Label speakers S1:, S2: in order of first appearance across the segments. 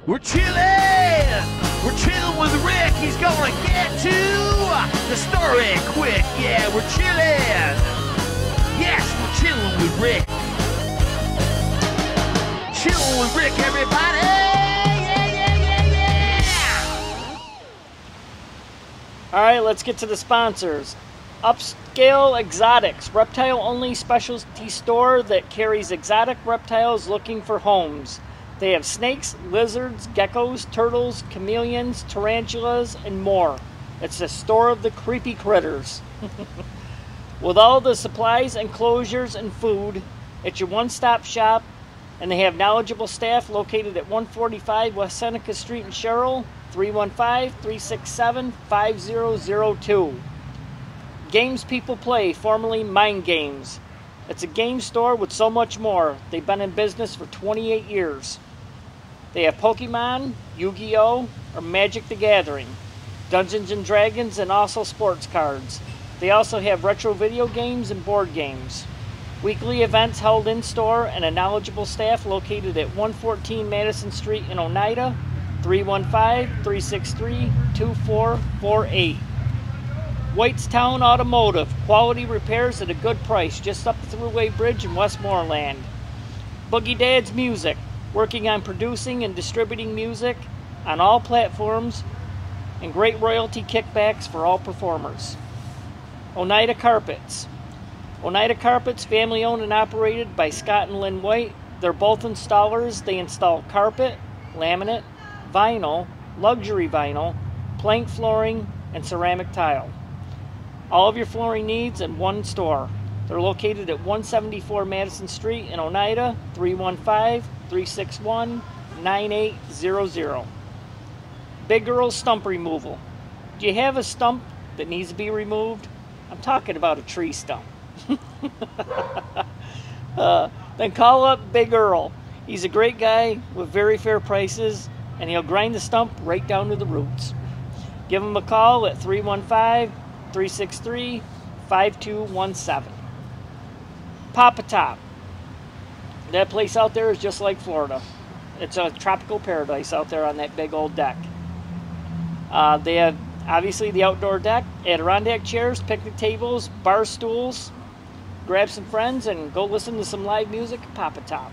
S1: We're chillin'! We're chillin' with Rick. He's gonna get to the story quick. Yeah, we're chillin'. Yes, we're chillin' with Rick. Chillin' with Rick, everybody. Yeah.
S2: All right, let's get to the sponsors. Upscale Exotics, reptile-only specialty store that carries exotic reptiles looking for homes. They have snakes, lizards, geckos, turtles, chameleons, tarantulas, and more. It's the store of the creepy critters. With all the supplies, enclosures, and food, it's your one-stop shop, and they have knowledgeable staff located at 145 West Seneca Street in Sherrill, 315-367-5002. Games People Play, formerly Mind Games. It's a game store with so much more. They've been in business for 28 years. They have Pokemon, Yu-Gi-Oh!, or Magic the Gathering, Dungeons & Dragons, and also sports cards. They also have retro video games and board games. Weekly events held in-store and a knowledgeable staff located at 114 Madison Street in Oneida, 315-363-2448. Whitestown Automotive, quality repairs at a good price just up the Thruway Bridge in Westmoreland. Boogie Dad's Music, working on producing and distributing music on all platforms and great royalty kickbacks for all performers. Oneida Carpets. Oneida Carpets, family owned and operated by Scott and Lynn White. They're both installers. They install carpet, laminate, vinyl, luxury vinyl, plank flooring, and ceramic tile. All of your flooring needs in one store. They're located at 174 Madison Street in Oneida, 315-361-9800. Big Girl Stump Removal. Do you have a stump that needs to be removed? I'm talking about a tree stump. Then call up Big Earl. He's a great guy with very fair prices, and he'll grind the stump right down to the roots. Give him a call at 315-363-5217. Papa Top. That place out there is just like Florida. It's a tropical paradise out there on that big old deck. They have obviously the outdoor deck, Adirondack chairs, picnic tables, bar stools. Grab some friends and go listen to some live music at Papa Top.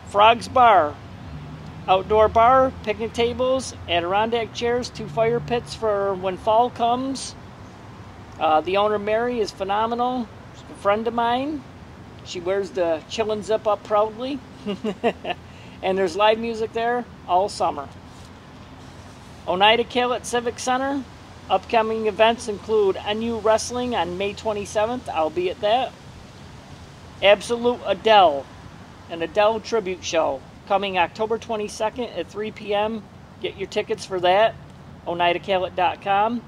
S2: Frog's Bar. Outdoor bar, picnic tables, Adirondack chairs, 2 fire pits for when fall comes. The owner, Mary, is phenomenal. She's a friend of mine. She wears the chillin' zip up proudly. And there's live music there all summer. Oneida Calet Civic Center. Upcoming events include NU Wrestling on May 27th. I'll be at that. Absolute Adele, an Adele tribute show, coming October 22nd at 3 p.m. Get your tickets for that. OneidaCalet.com.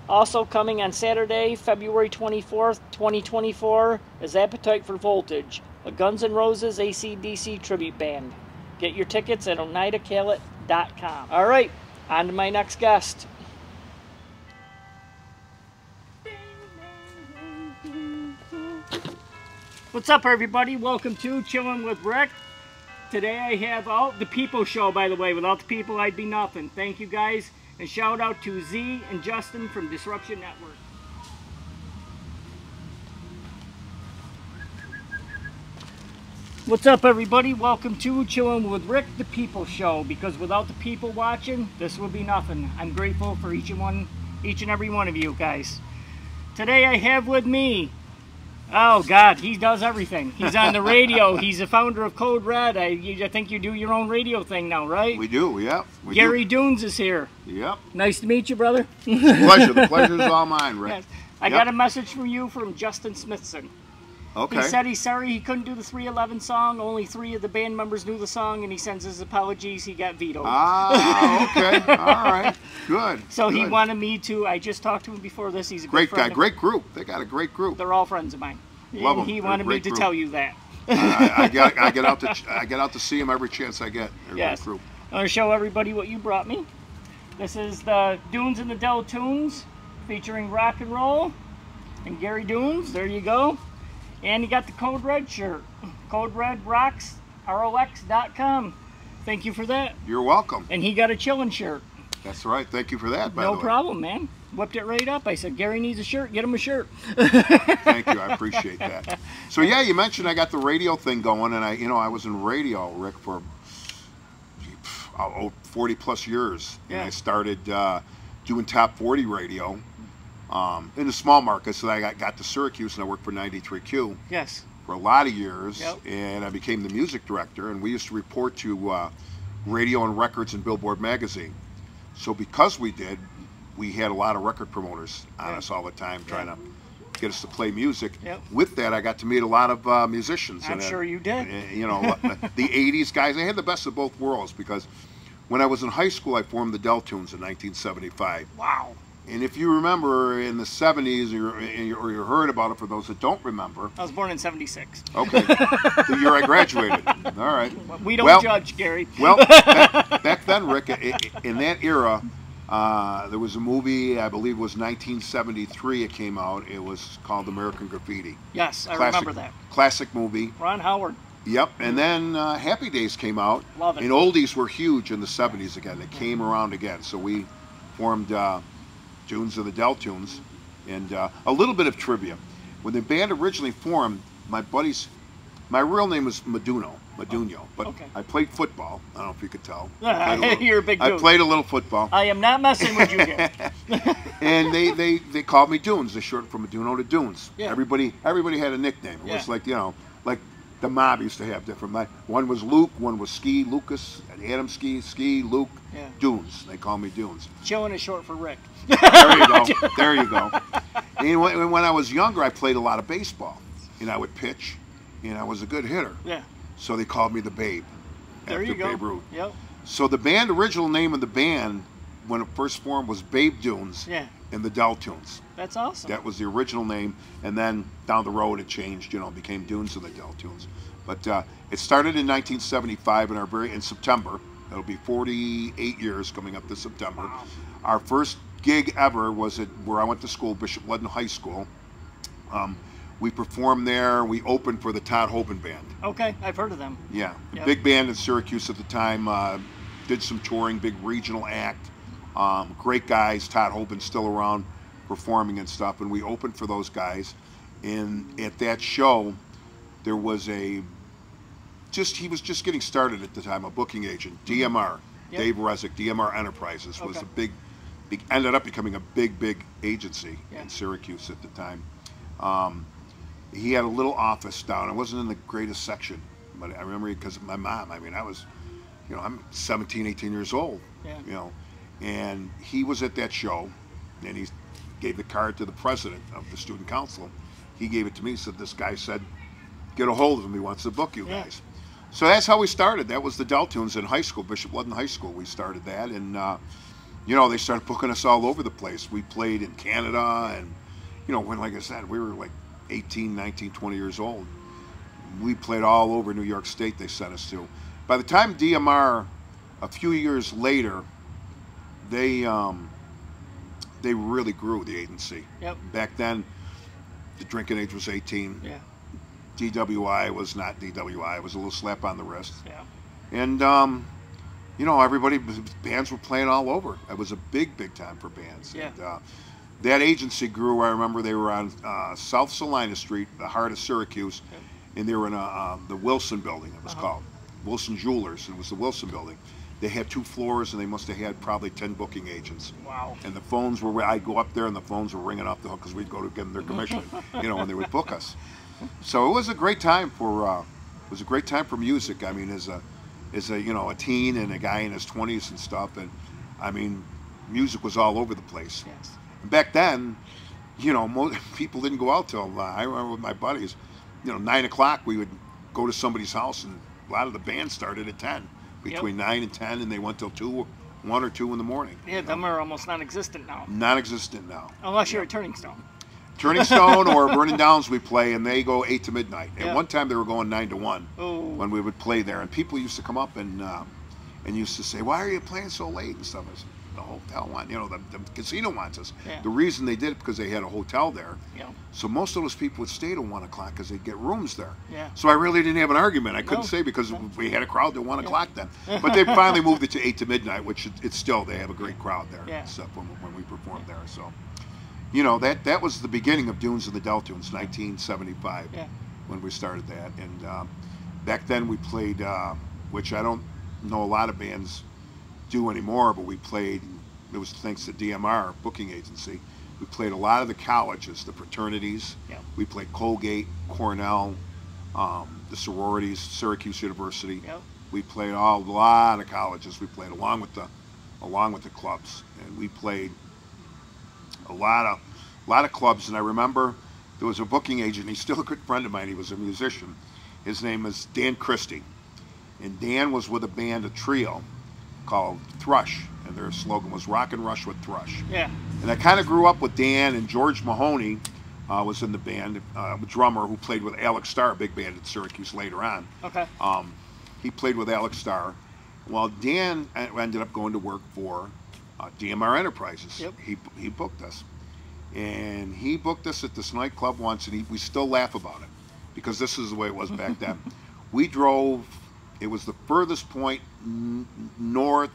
S2: Also coming on Saturday, February 24th, 2024, is Appetite for Voltage, a Guns N' Roses AC/DC tribute band. Get your tickets at OneidaCalet.com. All right, on to my next guest. What's up, everybody? Welcome to Chillin' with Rick. Today I have the People Show, by the way. Without the people, I'd be nothing. Thank you, guys. And shout out to Z and Justin from Disruption Network. What's up, everybody? Welcome to Chillin' with Rick, the People Show. Because without the people watching, this would be nothing. I'm grateful for each and every one of you guys. Today I have with me, oh God, he does everything. He's on the radio. He's the founder of Code Red. I think you do your own radio thing now, right?
S3: We do, yep.
S2: Gary Dunes is here.
S3: Yep.
S2: Nice to meet you, brother.
S3: Pleasure. The pleasure's all mine, Rick.
S2: Yes. I got a message from you from Justin Smithson.
S3: Okay.
S2: He said he's sorry he couldn't do the 311 song. Only 3 of the band members knew the song, and he sends his apologies. He got vetoed.
S3: Ah, okay. All right. Good.
S2: So
S3: good.
S2: He wanted me to. I just talked to him before this. He's a
S3: great
S2: friend
S3: guy. Great group. They got a great group.
S2: They're all friends of mine.
S3: Love them.
S2: He wanted me to tell you that.
S3: I get out to see them every chance I get. They're
S2: yes.
S3: a great group.
S2: I'm going to show everybody what you brought me. This is the Dunes and the Del Tunes, featuring rock and roll and Gary Dunes. There you go. And you got the Code Red shirt. Code Red rocks. ROX.com. Thank you for that.
S3: You're welcome.
S2: And he got a chillin' shirt.
S3: That's right. Thank you for that, by the
S2: No
S3: way.
S2: problem, man. Whipped it right up. I said, Gary needs a shirt. Get him a shirt.
S3: Thank you. I appreciate that. So yeah, you mentioned I got the radio thing going, and I was in radio, Rick, for 40 plus years.
S2: Yeah.
S3: And I started doing top 40 radio in the small market. So I got to Syracuse, and I worked for 93Q
S2: Yes.
S3: for a lot of years.
S2: Yep.
S3: And I became the music director, and we used to report to Radio and Records and Billboard magazine. So because we did, we had a lot of record promoters on us all the time trying to get us to play music.
S2: Yep.
S3: With that, I got to meet a lot of musicians.
S2: I'm sure you did.
S3: You know, the 80s guys. I had the best of both worlds because when I was in high school, I formed the Deltunes in 1975.
S2: Wow.
S3: And if you remember in the 70s, or you heard about it, for those that don't remember.
S2: I was born in 76.
S3: Okay. The year I graduated. All right.
S2: We don't judge, Gary.
S3: Well, back then, Rick, in that era, there was a movie, I believe it was 1973 it came out. It was called American Graffiti.
S2: Yes, I remember that.
S3: Classic movie.
S2: Ron Howard.
S3: Yep, and then Happy Days came out.
S2: Love it.
S3: And oldies were huge in the 70s again. They came around again. So we formed Dunes of the Deltunes. And a little bit of trivia. When the band originally formed, my real name was Meduno, but
S2: okay.
S3: I played football. I don't know if you could tell.
S2: You're a big dude.
S3: I played a little football.
S2: I am not messing with you, Gary.
S3: And they called me Dunes. They shortened from Meduno to Dunes.
S2: Yeah.
S3: Everybody had a nickname. It was
S2: Yeah.
S3: like, like the mob used to have different. One was Luke, one was Ski, Lucas, and Adam Ski, Luke,
S2: Yeah.
S3: Dunes. They call me Dunes.
S2: Chillin' is short for Rick.
S3: There you go. There you go. And when I was younger, I played a lot of baseball, and I would pitch, and I was a good hitter.
S2: Yeah.
S3: So they called me the Babe.
S2: There
S3: after
S2: you go.
S3: Babe Ruth.
S2: Yep.
S3: So the original name of the band, when it first formed, was Babe Dunes
S2: Yeah.
S3: and the Deltunes.
S2: That's awesome.
S3: That was the original name, and then down the road it changed, became Dunes and the Deltunes. But it started in 1975 in September. It'll be 48 years coming up this September.
S2: Wow.
S3: Our first gig ever was at where I went to school, Bishop Ludden High School. We performed there. We opened for the Todd Hoban Band.
S2: Okay, I've heard of them.
S3: Yeah,
S2: Yep.
S3: big band in Syracuse at the time. Did some touring, big regional act. Great guys. Todd Hoban's still around performing and stuff. And we opened for those guys. And at that show, there was he was just getting started at the time, a booking agent, DMR,
S2: Yep.
S3: Dave Resnick, DMR Enterprises was
S2: Okay.
S3: ended up becoming a big agency
S2: Yeah.
S3: in Syracuse at the time. He had a little office down. It wasn't in the greatest section, but I remember because of my mom. I mean, I was, I'm 17, 18 years old,
S2: Yeah.
S3: and he was at that show, and he gave the card to the president of the student council. He gave it to me, said, this guy said, get a hold of him, he wants to book you
S2: Yeah.
S3: guys. So that's how we started. That was the Deltunes in high school, Bishop Ludden High School. We started that, and they started booking us all over the place. We played in Canada, and when, like I said, we were like 18, 19, 20 years old. We played all over New York State. They sent us to. By the time DMR, a few years later, they really grew, the agency.
S2: Yep.
S3: Back then, the drinking age was 18.
S2: Yeah.
S3: DWI was not DWI. It was a little slap on the wrist.
S2: Yeah.
S3: And, bands were playing all over. It was a big time for bands.
S2: Yeah.
S3: And, that agency grew. I remember they were on South Salina Street, the heart of Syracuse,
S2: Yep.
S3: and they were in the Wilson building, it was called. Wilson Jewelers. It was the Wilson building. They had 2 floors, and they must have had probably 10 booking agents.
S2: Wow.
S3: And the phones were, I'd go up there, and the phones were ringing off the hook because we'd go to give them their commission, when they would book us. So it was a great time for music. I mean, as a teen and a guy in his 20s and stuff, and I mean, music was all over the place.
S2: Yes.
S3: And back then, most people didn't go out till I remember with my buddies, 9 o'clock we would go to somebody's house, and a lot of the bands started at 10, between 9 and 10, and they went till 1 or 2 in the morning.
S2: Yeah, them are almost non-existent now.
S3: Non-existent now.
S2: Unless you're a Turning Stone.
S3: Turning Stone or Burning Downs we play, and they go 8 to midnight. At
S2: Yeah.
S3: one time they were going 9 to 1
S2: Oh.
S3: when we would play there, and people used to come up and used to say, "Why are you playing so late?" and stuff. I said, the hotel want, the casino wants us.
S2: Yeah.
S3: The reason they did it because they had a hotel there.
S2: Yeah.
S3: So most of those people would stay till 1 o'clock because they'd get rooms there.
S2: Yeah.
S3: So I really didn't have an argument. I couldn't say because we had a crowd till 1 o'clock then. But they finally moved it to 8 to midnight, which it's still, they have a great crowd there.
S2: Yeah.
S3: Except when we performed there. So, that was the beginning of Dunes of the Deltoons, 1975.
S2: Yeah.
S3: When we started that. And back then we played, which I don't know a lot of bands do anymore, but we played, it was thanks to DMR, booking agency, we played a lot of the colleges, the fraternities.
S2: Yeah.
S3: We played Colgate, Cornell, the sororities, Syracuse University.
S2: Yep.
S3: We played a lot of colleges. We played along with the clubs, and we played a lot of clubs. And I remember there was a booking agent. He's still a good friend of mine. He was a musician. His name is Dan Christie, and Dan was with a trio called Thrush, and their slogan was "Rock and Rush with Thrush."
S2: Yeah.
S3: And I kind of grew up with Dan, and George Mahoney was in the band, a drummer who played with Alex Starr, big band at Syracuse later on.
S2: Okay.
S3: He played with Alex Starr. Well, Dan ended up going to work for DMR Enterprises.
S2: Yep.
S3: He booked us. And he booked us at this nightclub once, and we still laugh about it because this is the way it was back then. We drove, it was the furthest point north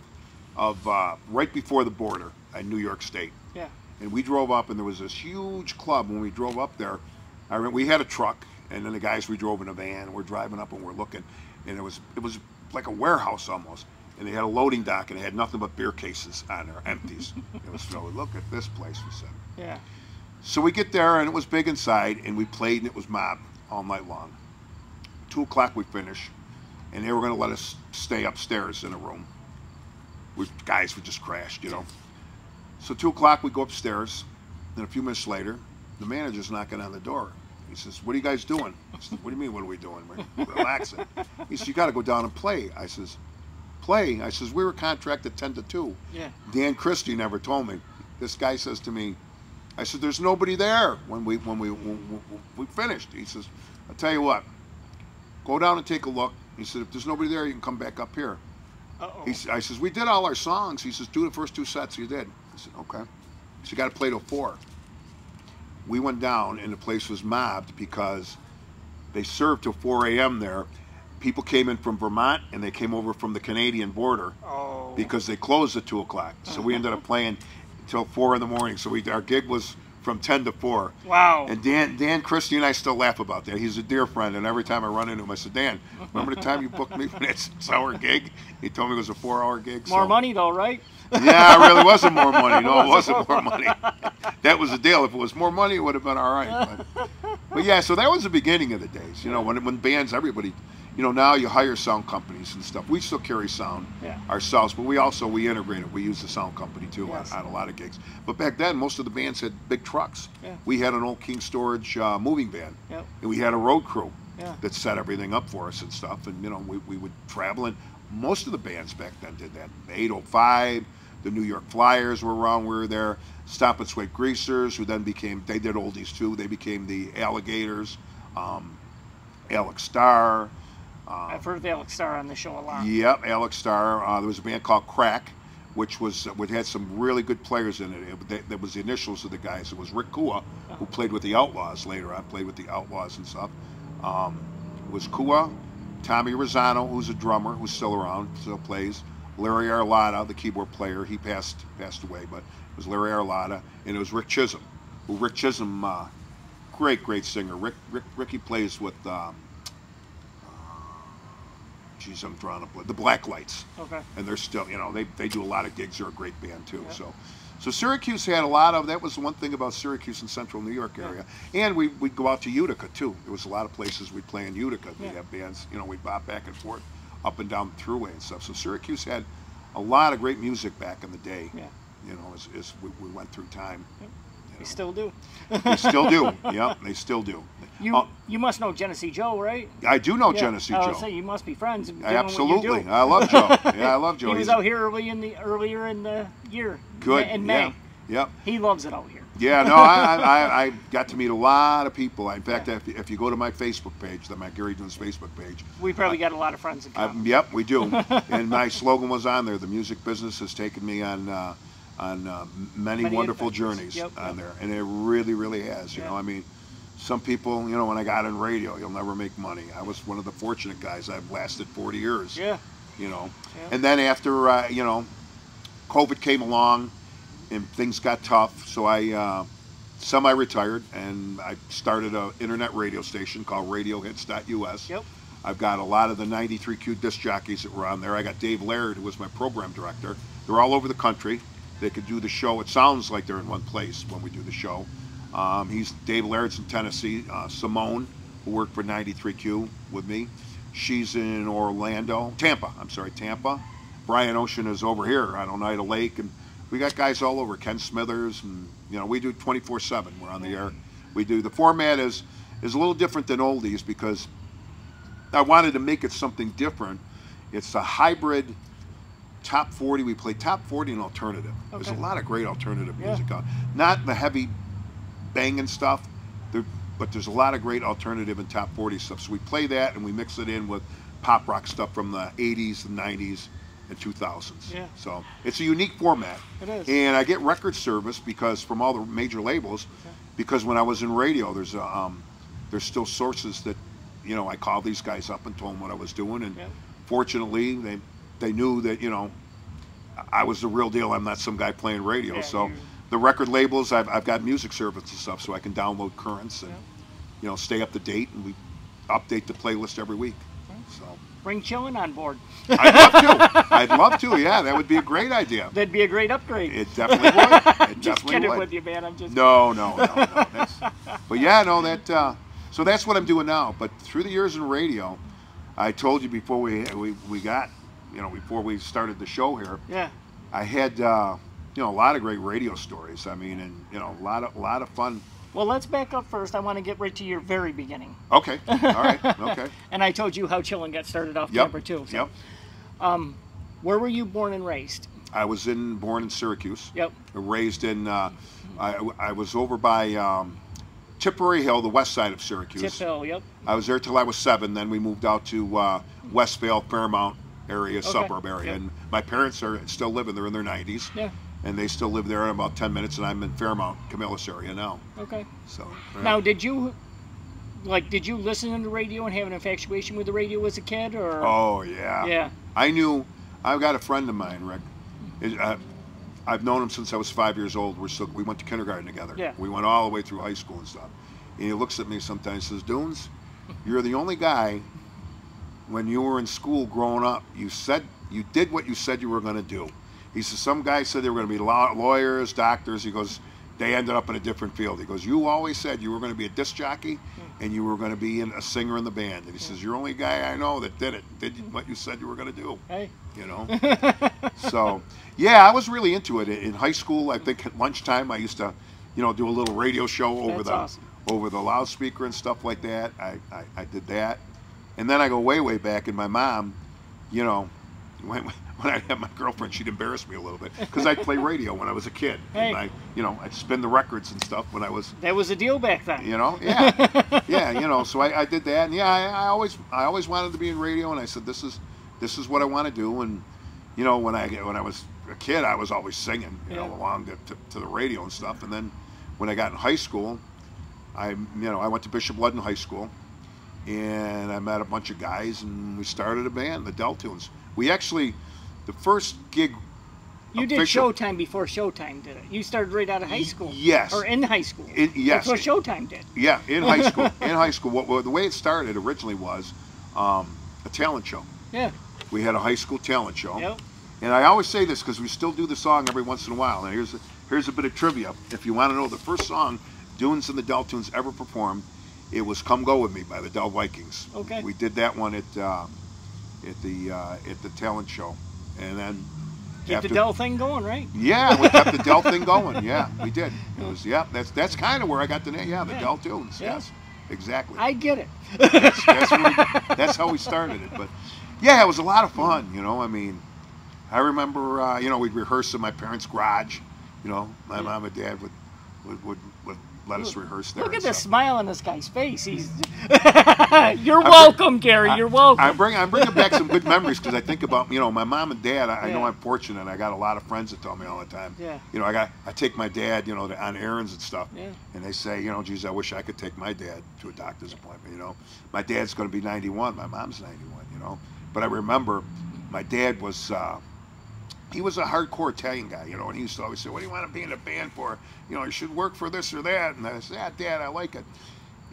S3: of, right before the border in New York State.
S2: Yeah.
S3: And we drove up, and there was this huge club. When we drove up there, I remember we had a truck, and then the guys, we drove in a van. We're driving up, and we're looking, and it was like a warehouse almost. And they had a loading dock, and it had nothing but beer cases on there, empties. It was so, look at this place, we said.
S2: Yeah.
S3: So we get there, and it was big inside, and we played, and it was mob all night long. 2 o'clock we finished, and they were going to let us stay upstairs in a room. Guys, we just crashed, So 2 o'clock we go upstairs, and a few minutes later, the manager's knocking on the door. He says, "What are you guys doing?" I said, "What do you mean, what are we doing? We're relaxing." He says, "You got to go down and play." I says, "Play?" I says, "We were contracted 10 to 2.
S2: Yeah.
S3: Dan Christie never told me. This guy says to me, I said, "There's nobody there when we finished." He says, "I'll tell you what, go down and take a look." He said, "If there's nobody there, you can come back up here."
S2: Uh-oh.
S3: I says, "We did all our songs." He says, "Do the first 2 sets you did." I said, "Okay." So you got to play till 4. We went down, and the place was mobbed because they served till 4 a.m. there. People came in from Vermont, and they came over from the Canadian border because they closed at 2 o'clock. So we ended up playing until 4 in the morning. So our gig was from 10 to 4.
S2: Wow.
S3: And Dan Christie and I still laugh about that. He's a dear friend, and every time I run into him, I said, "Dan, remember the time you booked me for that 6-hour gig?" He told me it was a 4-hour gig.
S2: More money though, right?
S3: Yeah, it really wasn't more money. No, it wasn't more money. That was the deal. If it was more money, it would have been all right. But yeah, so that was the beginning of the days. When bands, everybody, now you hire sound companies and stuff. We still carry sound ourselves, but we integrate it. We use the sound company too on a lot of gigs. But back then, most of the bands had big trucks.
S2: Yeah.
S3: We had an old King Storage moving van,
S2: Yep.
S3: and we had a road crew
S2: Yeah.
S3: that set everything up for us and stuff. And we would travel, and most of the bands back then did that. The 805, the New York Flyers were around. We were there. Stop and Sweat Greasers, who then they did oldies too. They became the Alligators. Alex Starr.
S2: I've heard of Alex Starr on the show a lot.
S3: Yep, Alex Starr. There was a band called Crack, which had some really good players in it. That was the initials of the guys. It was Rick Kua, who played with the Outlaws later on, played with the Outlaws and stuff. It was Kua, Tommy Rosano, who's a drummer, who's still around, still plays. Larry Arlotta, the keyboard player, he passed away, but it was Larry Arlotta, and it was Rick Chisholm. Rick Chisholm, great singer. Ricky plays with, I'm drawing up the Black Lights. Okay. And they're still, they do a lot of gigs. They're a great band too. Yeah. So Syracuse had a lot of, that was one thing about Syracuse and Central New York area. Yeah. And we'd go out to Utica too. There was a lot of places we'd play in Utica. We'd have bands, we'd bop back and forth up and down the thruway and stuff. So Syracuse had a lot of great music back in the day. Yeah. As we went through time.
S2: Yep. They still do.
S3: They still do. Yep, they still do.
S2: You must know Genesee Joe, right?
S3: I do know Genesee Joe.
S2: I was saying you must be friends.
S3: Absolutely. I love Joe. Yeah, I love Joe.
S2: He was out here earlier in the year.
S3: Good.
S2: In May.
S3: Yep.
S2: He loves it out here.
S3: Yeah, no, I got to meet a lot of people. In fact, if you go to my Facebook page, my Gary Dunes Facebook page.
S2: We probably got a lot of friends in common.
S3: Yep, we do. And my slogan was on there, "The music business has taken me on many wonderful
S2: adventures.
S3: journeys
S2: Yep,
S3: on
S2: yep.
S3: there, and it really, really has. You
S2: Yeah.
S3: know, I mean, some people, you know, when I got in radio, you'll never make money. I was one of the fortunate guys. I've lasted 40 years.
S2: Yeah.
S3: You know,
S2: Yeah.
S3: and then after you know, COVID came along, and things got tough, so I semi-retired, and I started an internet radio station called RadioHits.us.
S2: Yep.
S3: I've got a lot of the 93Q disc jockeys that were on there. I got Dave Laird, who was my program director. They're all over the country. They could do the show. It sounds like they're in one place when we do the show. Dave Laird's in Tennessee. Simone, who worked for 93Q with me, she's in Tampa. Tampa. Brian Ocean is over here on Oneida Lake, and we got guys all over. Ken Smithers, and you know, we do 24/7. We're on the air. We do, the format is a little different than oldies because I wanted to make it something different. It's a hybrid top 40. We play top 40 and alternative. There's a lot of great alternative music out. Not the heavy banging stuff, but there's a lot of great alternative and top 40 stuff. So we play that and we mix it in with pop rock stuff from the 80s, the 90s, and 2000s.
S2: Yeah.
S3: So it's a unique format.
S2: It is.
S3: And I get record service because from all the major labels, because when I was in radio, there's still sources that, you know, I called these guys up and told them what I was doing, and fortunately they knew that, you know, I was the real deal. I'm not some guy playing radio. So the record labels, I've got music service and stuff, so I can download currents and you know, stay up to date, and we update the playlist every week. So
S2: Bring Chillin' on board.
S3: I'd love to. Yeah, that would be a great idea.
S2: That'd be a great upgrade.
S3: It definitely would. It
S2: Just
S3: definitely
S2: kidding
S3: would.
S2: with you, man. I'm just
S3: No. But yeah, no, that. So that's what I'm doing now. But through the years in radio, I told you before we got, you know, before we started the show here.
S2: Yeah.
S3: I had, you know, a lot of great radio stories. I mean, and you know, a lot of fun.
S2: Well, let's back up first. I want to get right to your very beginning.
S3: Okay. All right. Okay.
S2: And I told you how Chillin' got started off camper too. So.
S3: Yep.
S2: Where were you born and raised?
S3: I was born in Syracuse.
S2: Yep.
S3: Raised in, I was over by Tipperary Hill, the west side of Syracuse.
S2: Tip Hill, yep.
S3: I was there till I was 7. Then we moved out to Westvale, Fairmount area, suburb area.
S2: Yep.
S3: And my parents are still living there in their 90s.
S2: Yeah.
S3: And they still live there in about 10 minutes, and I'm in Fairmount, Camillus area now.
S2: Okay.
S3: So. Yeah.
S2: Now, did you listen to the radio and have an infatuation with the radio as a kid, or?
S3: Oh yeah.
S2: Yeah.
S3: I've got a friend of mine, Rick. I've known him since I was 5 years old. We went to kindergarten together.
S2: Yeah.
S3: We went all the way through high school and stuff. And he looks at me sometimes and says, Dunes, you're the only guy, when you were in school growing up, you did what you said you were going to do. He says, some guys said they were going to be lawyers, doctors. He goes, they ended up in a different field. He goes, you always said you were going to be a disc jockey and you were going to be a singer in the band. And he says, you're the only guy I know that did what you said you were going to do.
S2: Hey.
S3: You know? So, yeah, I was really into it. In high school, I think at lunchtime, I used to, you know, do a little radio show over the loudspeaker and stuff like that. I did that. And then I go way back, and my mom, you know, when I had my girlfriend, she'd embarrass me a little bit because I'd play radio when I was a kid.
S2: Hey.
S3: And I'd spin the records and stuff when I was.
S2: That was a deal back then.
S3: You know, yeah, yeah, you know. So I did that, and yeah, I always wanted to be in radio, and I said this is what I want to do. And you know, when I was a kid, I was always singing, you know, along to the radio and stuff. And then when I got in high school, I went to Bishop Ludden High School, and I met a bunch of guys, and we started a band, the Deltunes. We actually, the first gig.
S2: You did Showtime before Showtime did it. You started right out of high school.
S3: Yes.
S2: Or in high school.
S3: Yes.
S2: That's what Showtime did.
S3: Yeah, in high school. In high school, the way it started originally was a talent show.
S2: Yeah.
S3: We had a high school talent show.
S2: Yep.
S3: And I always say this because we still do the song every once in a while. And here's a bit of trivia. If you want to know the first song Dunes and the Deltunes ever performed, it was "Come Go With Me" by the Del Vikings.
S2: Okay.
S3: We did that one at the talent show, and then
S2: keep the Del thing going, right?
S3: Yeah, we kept the Del thing going. Yeah, we did. It was that's kind of where I got the name. Yeah, the Deltunes.
S2: Yeah.
S3: Yes, exactly.
S2: I get it.
S3: That's how we started it. But yeah, it was a lot of fun. You know, I mean, I remember we'd rehearse in my parents' garage. You know, my mom and dad would let us rehearse there.
S2: Look at
S3: and
S2: the
S3: stuff.
S2: smile on this guy's face. He's. You're welcome, Gary. You're welcome.
S3: I'm bringing back some good memories because I think about my mom and dad. I know I'm fortunate. I got a lot of friends that tell me all the time.
S2: Yeah.
S3: I take my dad on errands and stuff.
S2: Yeah.
S3: And they say geez, I wish I could take my dad to a doctor's appointment. My dad's going to be 91. My mom's 91. But I remember my dad was. He was a hardcore Italian guy, and he used to always say, "What do you want to be in a band for? You should work for this or that." And I said, "Yeah, Dad, I like it."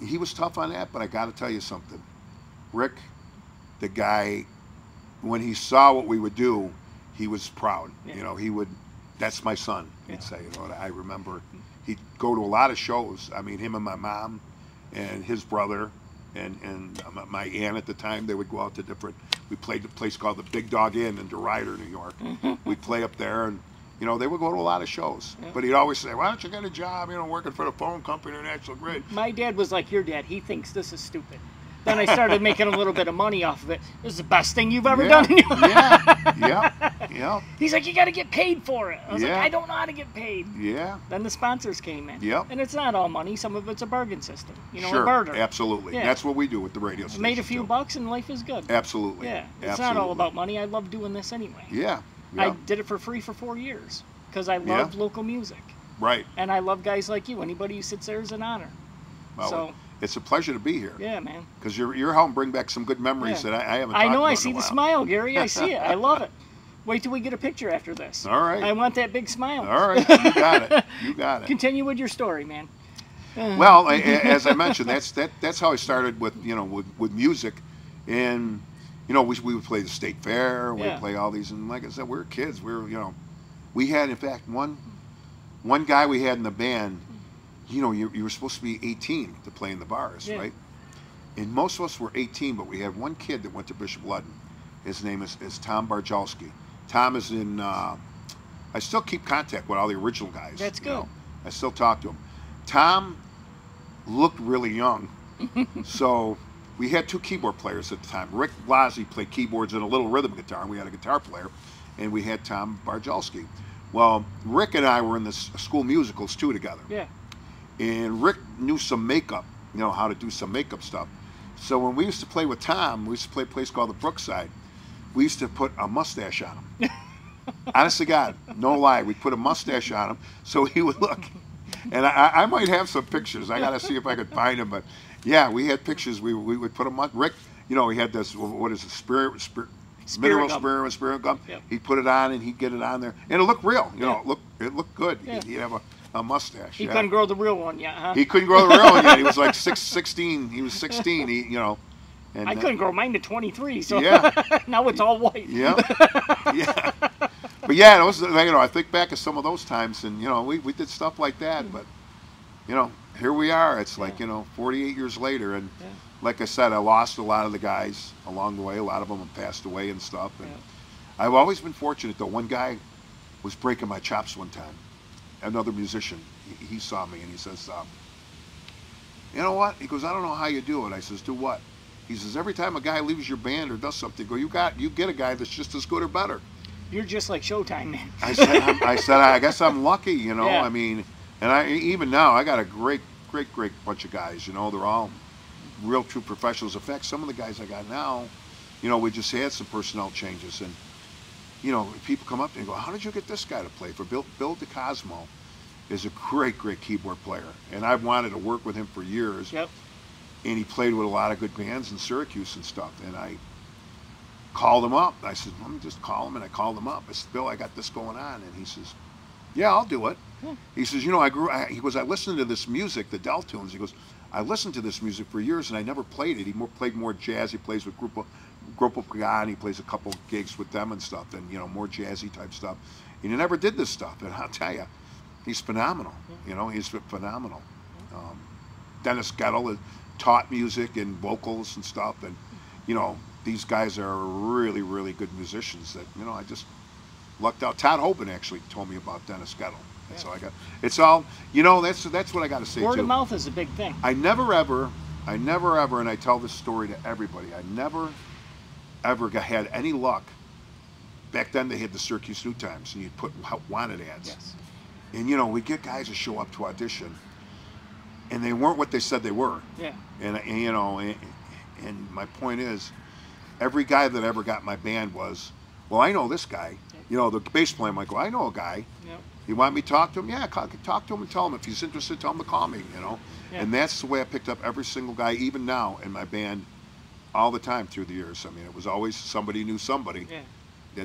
S3: He was tough on that, but I got to tell you something. Rick, the guy, when he saw what we would do, he was proud.
S2: Yeah.
S3: He would, "That's my son," he'd
S2: Yeah.
S3: say. I remember he'd go to a lot of shows. I mean, him and my mom and his brother and my aunt at the time, they would go out to different. We played a place called the Big Dog Inn in DeRuyter, New York. We'd play up there, and they would go to a lot of shows.
S2: Yeah.
S3: But he'd always say, "Why don't you get a job, working for the phone company or National Grid?"
S2: My dad was like your dad. He thinks this is stupid. Then I started making a little bit of money off of it. This is the best thing you've ever done in your life.
S3: Yeah.
S2: He's like, you got to get paid for it. I was like,
S3: Yeah.
S2: I don't know how to get paid.
S3: Yeah.
S2: Then the sponsors came in.
S3: Yep.
S2: And it's not all money. Some of it's a bargain system. A
S3: Sure.
S2: barter.
S3: Absolutely.
S2: Yeah.
S3: That's what we do with the radio station.
S2: Made a few
S3: too.
S2: bucks and life is good.
S3: Absolutely.
S2: Yeah. It's
S3: Absolutely.
S2: not all about money. I love doing this anyway.
S3: Yeah.
S2: I
S3: Yeah.
S2: did it for free for 4 years because I love
S3: Yeah.
S2: local music.
S3: Right.
S2: And I love guys like you. Anybody who sits there is an honor.
S3: Well,
S2: So,
S3: it's a pleasure to be here.
S2: yeah, man.
S3: Because you're helping bring back some good memories
S2: Yeah.
S3: that I haven't.
S2: I know.
S3: talked
S2: I
S3: about
S2: see
S3: in a
S2: the
S3: while.
S2: smile, Gary. I see it. I love it. Wait till we get a picture after this.
S3: All right.
S2: I want that big smile.
S3: All right. You got it. You got it.
S2: Continue with your story, man.
S3: Well, as I mentioned, that's how I started with with music, and we would play the state fair, we'd
S2: Yeah.
S3: play all these, and like I said, we were kids. We were we had in fact one guy we had in the band. You were supposed to be 18 to play in the bars,
S2: Yeah.
S3: right? And most of us were 18, but we had one kid that went to Bishop Ludden. His name is Tom Barjalski. Tom is in. I still keep contact with all the original guys.
S2: That's
S3: you know.
S2: good.
S3: I still talk to him. Tom looked really young, so we had two keyboard players at the time. Rick Blasi played keyboards and a little rhythm guitar, and we had a guitar player, and we had Tom Barjalski. Well, Rick and I were in the school musicals too together.
S2: Yeah.
S3: And Rick knew some makeup, how to do some makeup stuff. So when we used to play with Tom, we used to play a place called the Brookside. We used to put a mustache on him. Honest to God, no lie, we put a mustache on him so he would look. And I might have some pictures. I got to see if I could find them. But yeah, we had pictures. We would put them on. Rick, he had this, what is it, mineral
S2: gum.
S3: spirit gum.
S2: Yep.
S3: He'd put it on and he'd get it on there. And it looked real.
S2: Yeah.
S3: It looked good.
S2: Yeah.
S3: He'd have a mustache.
S2: He
S3: yeah.
S2: couldn't grow the real one yet, huh?
S3: He couldn't grow the real one yet. He was like 16. He was 16. And
S2: I couldn't grow mine to 23, so
S3: Yeah.
S2: now it's all white.
S3: Yeah. Yeah. But yeah, it was, I think back at some of those times, and we did stuff like that. But here we are. It's like 48 years later, and
S2: Yeah.
S3: like I said, I lost a lot of the guys along the way. A lot of them have passed away and stuff. And
S2: Yeah.
S3: I've always been fortunate though. One guy was breaking my chops one time. Another musician. He saw me and he says, "You know what?" He goes, "I don't know how you do it." I says, "Do what?" He says, "Every time a guy leaves your band or does something, you get a guy that's just as good or better."
S2: You're just like Showtime, man.
S3: I said, I guess I'm lucky,
S2: Yeah.
S3: I mean, and even now I got a great bunch of guys. They're all real true professionals. In fact, some of the guys I got now, we just had some personnel changes, and people come up to me and go, "How did you get this guy to play for?" Bill DeCosmo is a great keyboard player, and I've wanted to work with him for years.
S2: Yep.
S3: And he played with a lot of good bands in Syracuse and stuff. And I called him up. I said, "Let me just call him." And I called him up. I said, "Bill, I got this going on." And he says, "Yeah, I'll do it." He says, he goes, "I listened to this music, the Deltunes." He goes, "I listened to this music for years and I never played it." He played more jazz. He plays with Grupo Pagan. He plays a couple gigs with them and stuff, and more jazzy type stuff. And he never did this stuff. And I'll tell you, he's phenomenal. He's phenomenal. Dennis Gettle has taught music and vocals and stuff, and these guys are really good musicians that I just lucked out. Todd Hoban actually told me about Dennis Gettle. That's all I got. It's all that's what I got to say.
S2: Word
S3: too.
S2: of mouth is a big thing.
S3: I never ever, and I tell this story to everybody, I never ever had any luck. Back then they had the Syracuse New Times, and you'd put wanted ads.
S2: Yes.
S3: And we'd get guys to show up to audition, and they weren't what they said they were.
S2: Yeah.
S3: And you know, and my point is, every guy that ever got my band was, well, I know this guy. You know, the bass player might go, I know a guy.
S2: Yep.
S3: You want me to talk to him? Yeah, talk to him and tell him if he's interested. Tell him to call me. You know,
S2: Yeah.
S3: and that's the way I picked up every single guy, even now in my band, all the time through the years. I mean, it was always somebody knew somebody.
S2: Yeah.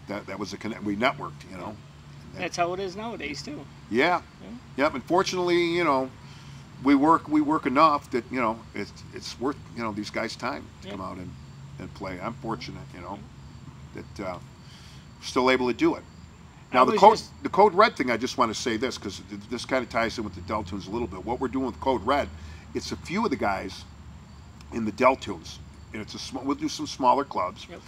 S3: That was a connect. We networked. You know.
S2: That's how it is nowadays too.
S3: Yeah. Yep. And fortunately, you know, we work enough that, you know, it's worth, you know, these guys' time to come out and play. I'm fortunate, you know, that still able to do it. Now the Code Red thing, I just want to say this because this kind of ties in with the Deltoons a little bit. What we're doing with Code Red, it's a few of the guys in the Deltoons, and it's we'll do some smaller clubs.
S2: Yep.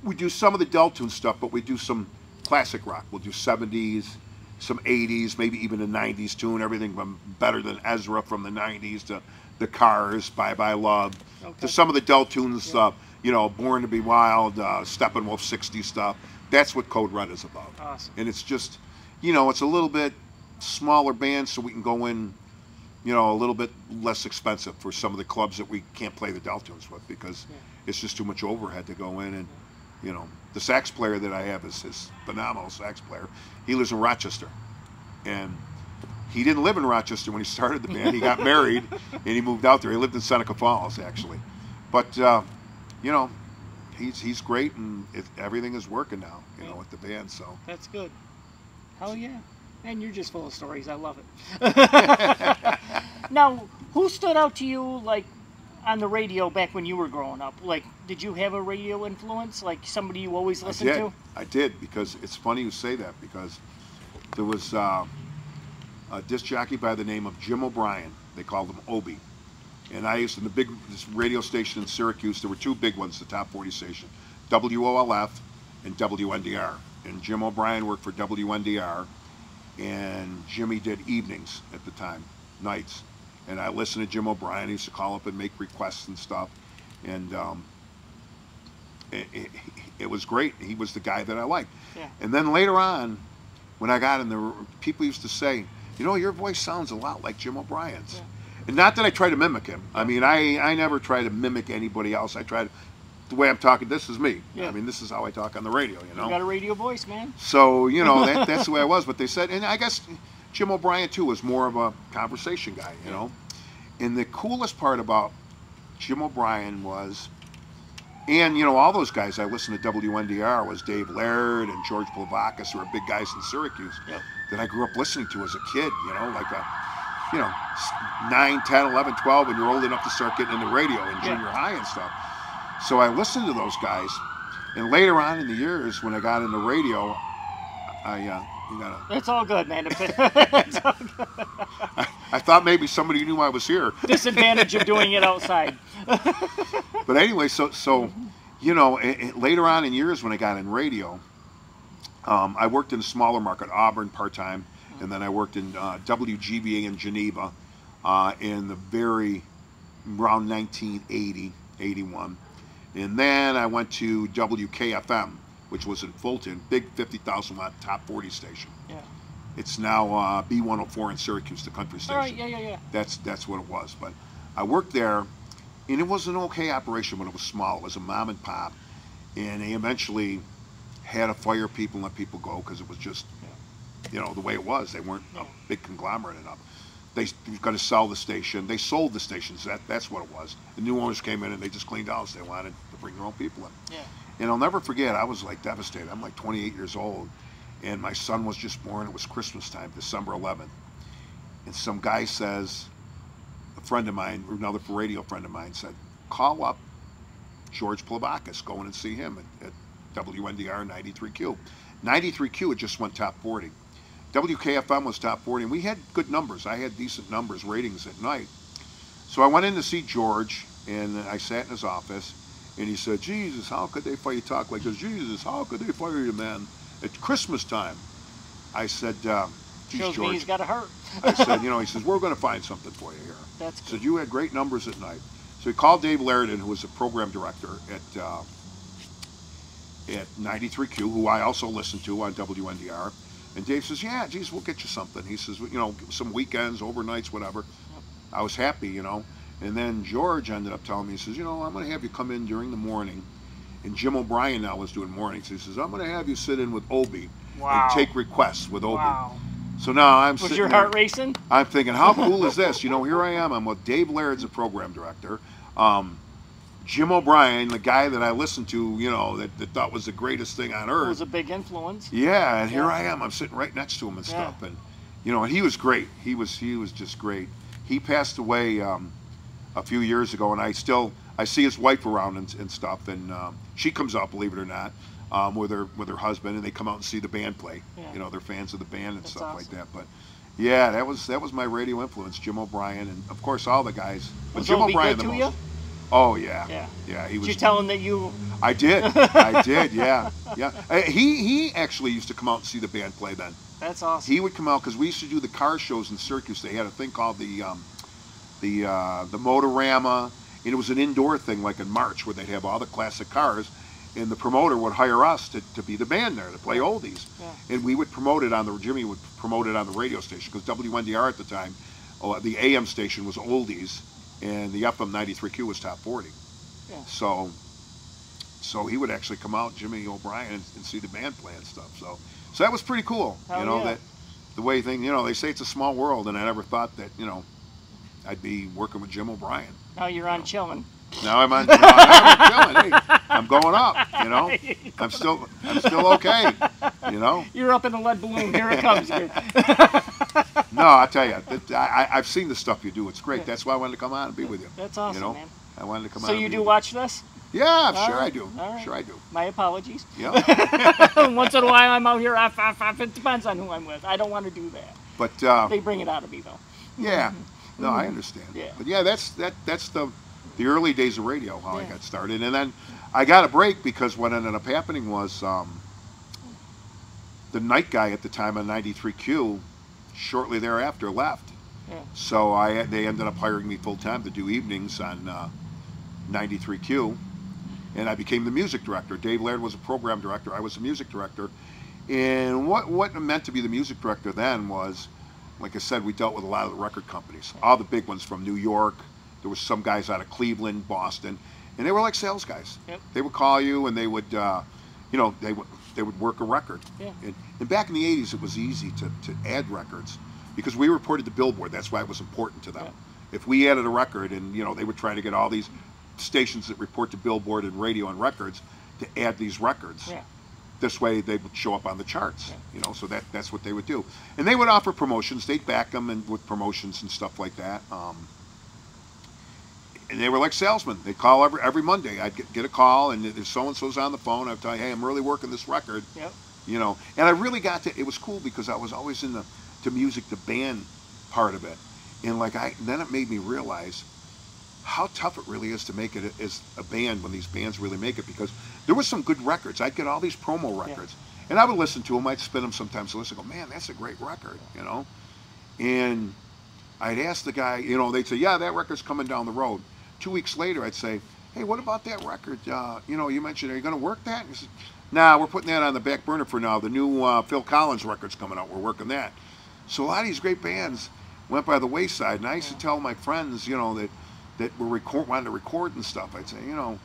S3: We do some of the Deltoon stuff, but we do some classic rock. We'll do 70s, some 80s, maybe even a 90s tune. Everything from Better Than Ezra from the 90s to the Cars, Bye Bye Love, to some of the Deltoons, you know, Born to Be Wild, Steppenwolf 60s stuff. That's what Code Red is about.
S2: Awesome.
S3: And it's just, you know, it's a little bit smaller band, so we can go in, you know, a little bit less expensive for some of the clubs that we can't play the Deltoons with because it's just too much overhead to go in. And you know, the sax player that I have is his phenomenal sax player. He lives in Rochester, and he didn't live in Rochester when he started the band. He got married and he moved out there. He lived in Seneca Falls actually, but you know, he's great, and everything is working now, you know, with the band. So
S2: that's good. Hell yeah. And you're just full of stories. I love it. Now, who stood out to you, like, on the radio back when you were growing up? Like, did you have a radio influence? Like, somebody you always listened to?
S3: I did, because it's funny you say that, because there was a disc jockey by the name of Jim O'Brien. They called him Obie. And I used to, this radio station in Syracuse, there were two big ones, the top 40 station, WOLF and WNDR. And Jim O'Brien worked for WNDR, and Jimmy did evenings at the time, nights. And I listened to Jim O'Brien. He used to call up and make requests and stuff. And it was great. He was the guy that I liked.
S2: Yeah.
S3: And then later on, when I got in there, people used to say, you know, your voice sounds a lot like Jim O'Brien's.
S2: Yeah.
S3: And not that I try to mimic him. I mean, I never try to mimic anybody else. I try to, the way I'm talking, this is me.
S2: Yeah.
S3: I mean, this is how I talk on the radio, you know.
S2: You got a radio voice, man.
S3: So, you know, that's the way I was. But they said, and I guess Jim O'Brien, too, was more of a conversation guy, you know. And the coolest part about Jim O'Brien was, and, you know, all those guys I listened to WNDR was Dave Laird and George Plavakis, who were big guys in Syracuse, that I grew up listening to as a kid, you know, like a, you know, 9, 10, 11, 12, when you're old enough to start getting into radio in junior high and stuff. So I listened to those guys, and later on in the years, when I got into radio, you gotta...
S2: It's all good, man. It's all good.
S3: I thought maybe somebody knew I was here.
S2: Disadvantage of doing it outside.
S3: But anyway, so you know, later on in years when I got in radio, I worked in a smaller market, Auburn, part-time, and then I worked in WGVA in Geneva in the around 1980, 81. And then I went to WKFM, which was in Fulton, big 50,000 watt top 40 station.
S2: Yeah.
S3: It's now B104 in Syracuse, the country station.
S2: All right, yeah.
S3: That's what it was. But I worked there, and it was an okay operation, but it was small. It was a mom and pop, and they eventually had to fire people and let people go because it was just, you know, the way it was. They weren't a big conglomerate enough. They were going to sell the station. They sold the stations. That's what it was. The new owners came in and they just cleaned house. They wanted to bring their own people in.
S2: Yeah.
S3: And I'll never forget, I was like devastated. I'm like 28 years old, and my son was just born. It was Christmas time, December 11th. And some guy says, a friend of mine, another radio friend of mine, said, call up George Plavakis, go in and see him at WNDR 93Q. 93Q had just went top 40. WKFM was top 40, and we had good numbers. I had decent numbers, ratings at night. So I went in to see George, and I sat in his office, and he said, Jesus, how could they fire you? Talk like this. Jesus, how could they fire you, man, at Christmas time? I said, geez,
S2: Shows
S3: George.
S2: me he's got a hurt.
S3: I said, you know, he says, we're going to find something for you here.
S2: That's
S3: He said, you had great numbers at night. So he called Dave Lairden, who was a program director at 93Q, who I also listened to on WNDR. And Dave says, yeah, geez, we'll get you something. He says, you know, some weekends, overnights, whatever. I was happy, you know. And then George ended up telling me, he says, you know, I'm going to have you come in during the morning. And Jim O'Brien now was doing mornings. He says, I'm going to have you sit in with Obie and take requests with Obie.
S2: Wow.
S3: So now I'm
S2: Was your heart racing?
S3: I'm thinking, how cool is this? You know, here I am. I'm with Dave Laird's a program director. Jim O'Brien, the guy that I listened to, you know, that thought was the greatest thing on earth.
S2: Was a big influence.
S3: Yeah, and here I am. I'm sitting right next to him and stuff. And, you know, and he was great. He was just great. He passed away a few years ago, and I see his wife around and stuff. And she comes out, believe it or not, with her husband, and they come out and see the band play. Yeah. You know, they're fans of the band and That's stuff like that. But yeah, that was my radio influence, Jim O'Brien, and of course all the guys. But
S2: Was
S3: Jim
S2: Obie
S3: O'Brien
S2: good
S3: the
S2: to
S3: most.
S2: You?
S3: Oh yeah. He was.
S2: Did you tell him that you?
S3: I did. I did. Yeah. He actually used to come out and see the band play then.
S2: That's awesome.
S3: He would come out because we used to do the car shows in Syracuse. They had a thing called the Motorama, and it was an indoor thing like in March where they'd have all the classic cars, and the promoter would hire us to be the band there to play oldies, and we would promote it Jimmy would promote it on the radio station because WNDR at the time, the AM station was oldies, and the FM 93Q was top 40. Yeah. So he would actually come out, Jimmy O'Brien, and see the band play and stuff. So that was pretty cool.
S2: Hell
S3: you know,
S2: yeah.
S3: that the way things, you know, they say it's a small world, and I never thought that, you know, I'd be working with Jim O'Brien.
S2: Now you're on Chillin'.
S3: Now I'm on Chillin'. Hey, I'm going up, you know. I'm still okay, you know.
S2: You're up in the lead balloon. Here it comes.
S3: No, I tell you, I've seen the stuff you do. It's great. That's why I wanted to come on and be with you.
S2: That's awesome,
S3: you know?
S2: man.
S3: I wanted to come on.
S2: So you do watch this?
S3: Yeah,
S2: All
S3: sure
S2: right.
S3: I do.
S2: All right.
S3: Sure I do.
S2: My apologies.
S3: Yeah.
S2: Once in a while I'm out here. It depends on who I'm with. I don't want to do that.
S3: But
S2: they bring it out of me though.
S3: Yeah. No, I understand. Yeah. But yeah, that's the early days of radio, how I got started. And then I got a break because what ended up happening was the night guy at the time on 93Q shortly thereafter left. Yeah. So they ended up hiring me full time to do evenings on 93Q, and I became the music director. Dave Laird was a program director. I was the music director. And what it meant to be the music director then was, like I said, we dealt with a lot of the record companies, all the big ones from New York. There was some guys out of Cleveland, Boston, and they were like sales guys. Yep. They would call you, and they would, you know, they would work a record. Yeah. And back in the 80s, it was easy to add records because we reported to Billboard. That's why it was important to them. Yeah. If we added a record, and you know, they would try to get all these stations that report to Billboard and radio and records to add these records. Yeah. This way they would show up on the charts, you know, so that's what they would do. And they would offer promotions. They'd back them with promotions and stuff like that. And they were like salesmen. They'd call every Monday. I'd get a call, and if so-and-so's on the phone, I'd tell you, hey, I'm really working this record. Yep. You know, and I really got to, it was cool because I was always in the music, the band part of it. And then it made me realize how tough it really is to make it as a band when these bands really make it, because there was some good records. I'd get all these promo records, and I would listen to them. I'd spin them sometimes to listen. Go, man, that's a great record, you know. And I'd ask the guy, you know, they'd say, yeah, that record's coming down the road. 2 weeks later, I'd say, hey, what about that record? You know, you mentioned, are you going to work that? And he said, nah, we're putting that on the back burner for now. The new Phil Collins record's coming out. We're working that. So a lot of these great bands went by the wayside, and I used to tell my friends, you know, that were wanting to record and stuff. I'd say, you know,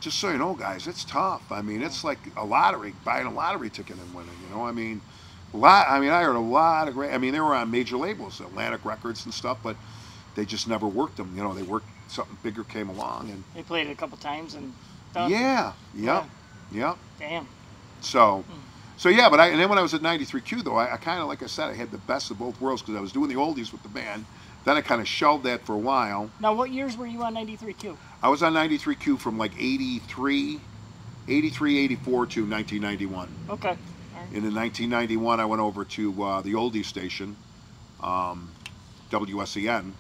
S3: just so you know, guys, it's tough. I mean, it's like a lottery, buying a lottery ticket and winning. You know, I mean, I heard a lot of great. I mean, they were on major labels, Atlantic Records and stuff, but they just never worked them. You know, they worked, something bigger came along, and
S2: they played it a couple times and done.
S3: Yeah.
S2: Damn.
S3: So yeah, but and then when I was at 93Q though, I kind of, like I said, I had the best of both worlds because I was doing the oldies with the band. Then I kind of shelved that for a while.
S2: Now, what years were you on 93Q?
S3: I was on 93Q from like 83, 84 to 1991.
S2: Okay. All right.
S3: And in 1991, I went over to the oldie station, WSEN,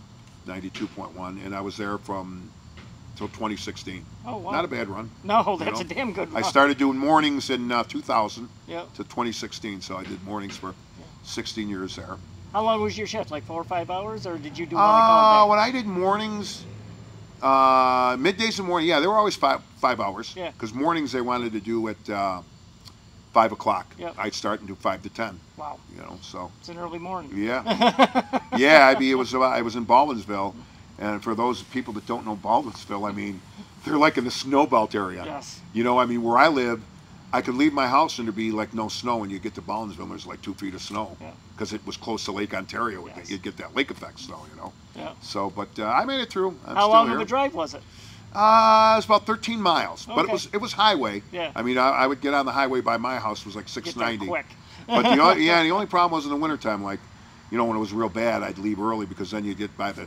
S3: 92.1, and I was there till 2016. Oh, wow. Not a bad run.
S2: No, that's a damn good run.
S3: I started doing mornings in 2000 to
S2: Yep.
S3: 2016, so I did mornings for 16 years there.
S2: How long was your shift? Like 4 or 5 hours, or did you do one all day?
S3: When I did mornings, middays and morning, yeah, they were always five hours.
S2: Yeah.
S3: Because mornings they wanted to do at 5 o'clock.
S2: Yep.
S3: I'd start and do 5 to 10.
S2: Wow.
S3: You know, so.
S2: It's an early morning.
S3: Yeah. Yeah, I mean, I was in Baldwinsville, and for those people that don't know Baldwinsville, I mean, they're like in the snow belt area.
S2: Yes.
S3: You know, I mean, where I live, I could leave my house and there'd be like no snow, and you get to Baldwinsville, there's like 2 feet of snow, because it was close to Lake Ontario.
S2: Yes.
S3: You'd get that lake effect snow, you know.
S2: Yeah.
S3: So, but I made it through. I'm
S2: How
S3: still
S2: long
S3: here.
S2: of a drive was it?
S3: It was about 13 miles, but
S2: Okay.
S3: it was highway.
S2: Yeah.
S3: I mean, I would get on the highway by my house. It was like
S2: Get
S3: 690.
S2: there quick.
S3: But the only problem was in the wintertime, like, you know, when it was real bad, I'd leave early because then you'd get by the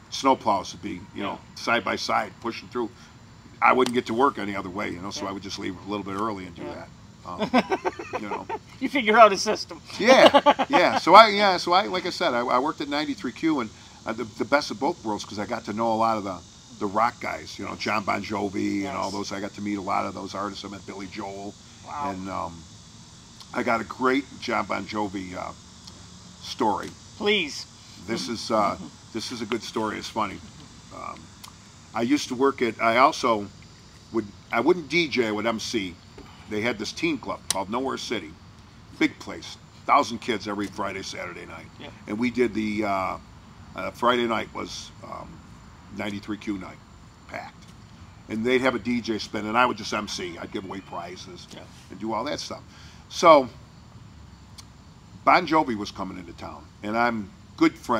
S3: snow plows would be, you know, side by side pushing through. I wouldn't get to work any other way, you know, so I would just leave a little bit early and do that. You know.
S2: You figure out a system.
S3: Yeah. So I like I said, I worked at 93Q, and the best of both worlds, because I got to know a lot of the rock guys, you know, John Bon Jovi and all those. I got to meet a lot of those artists. I met Billy Joel, and I got a great John Bon Jovi story.
S2: Please.
S3: This is a good story. It's funny. I used to work at. I wouldn't DJ. I would MC. They had this teen club called Nowhere City, big place, 1,000 kids every Friday, Saturday night, and we did the Friday night was 93Q night, packed, and they'd have a DJ spin, and I would just MC. I'd give away prizes and do all that stuff. So Bon Jovi was coming into town, and I'm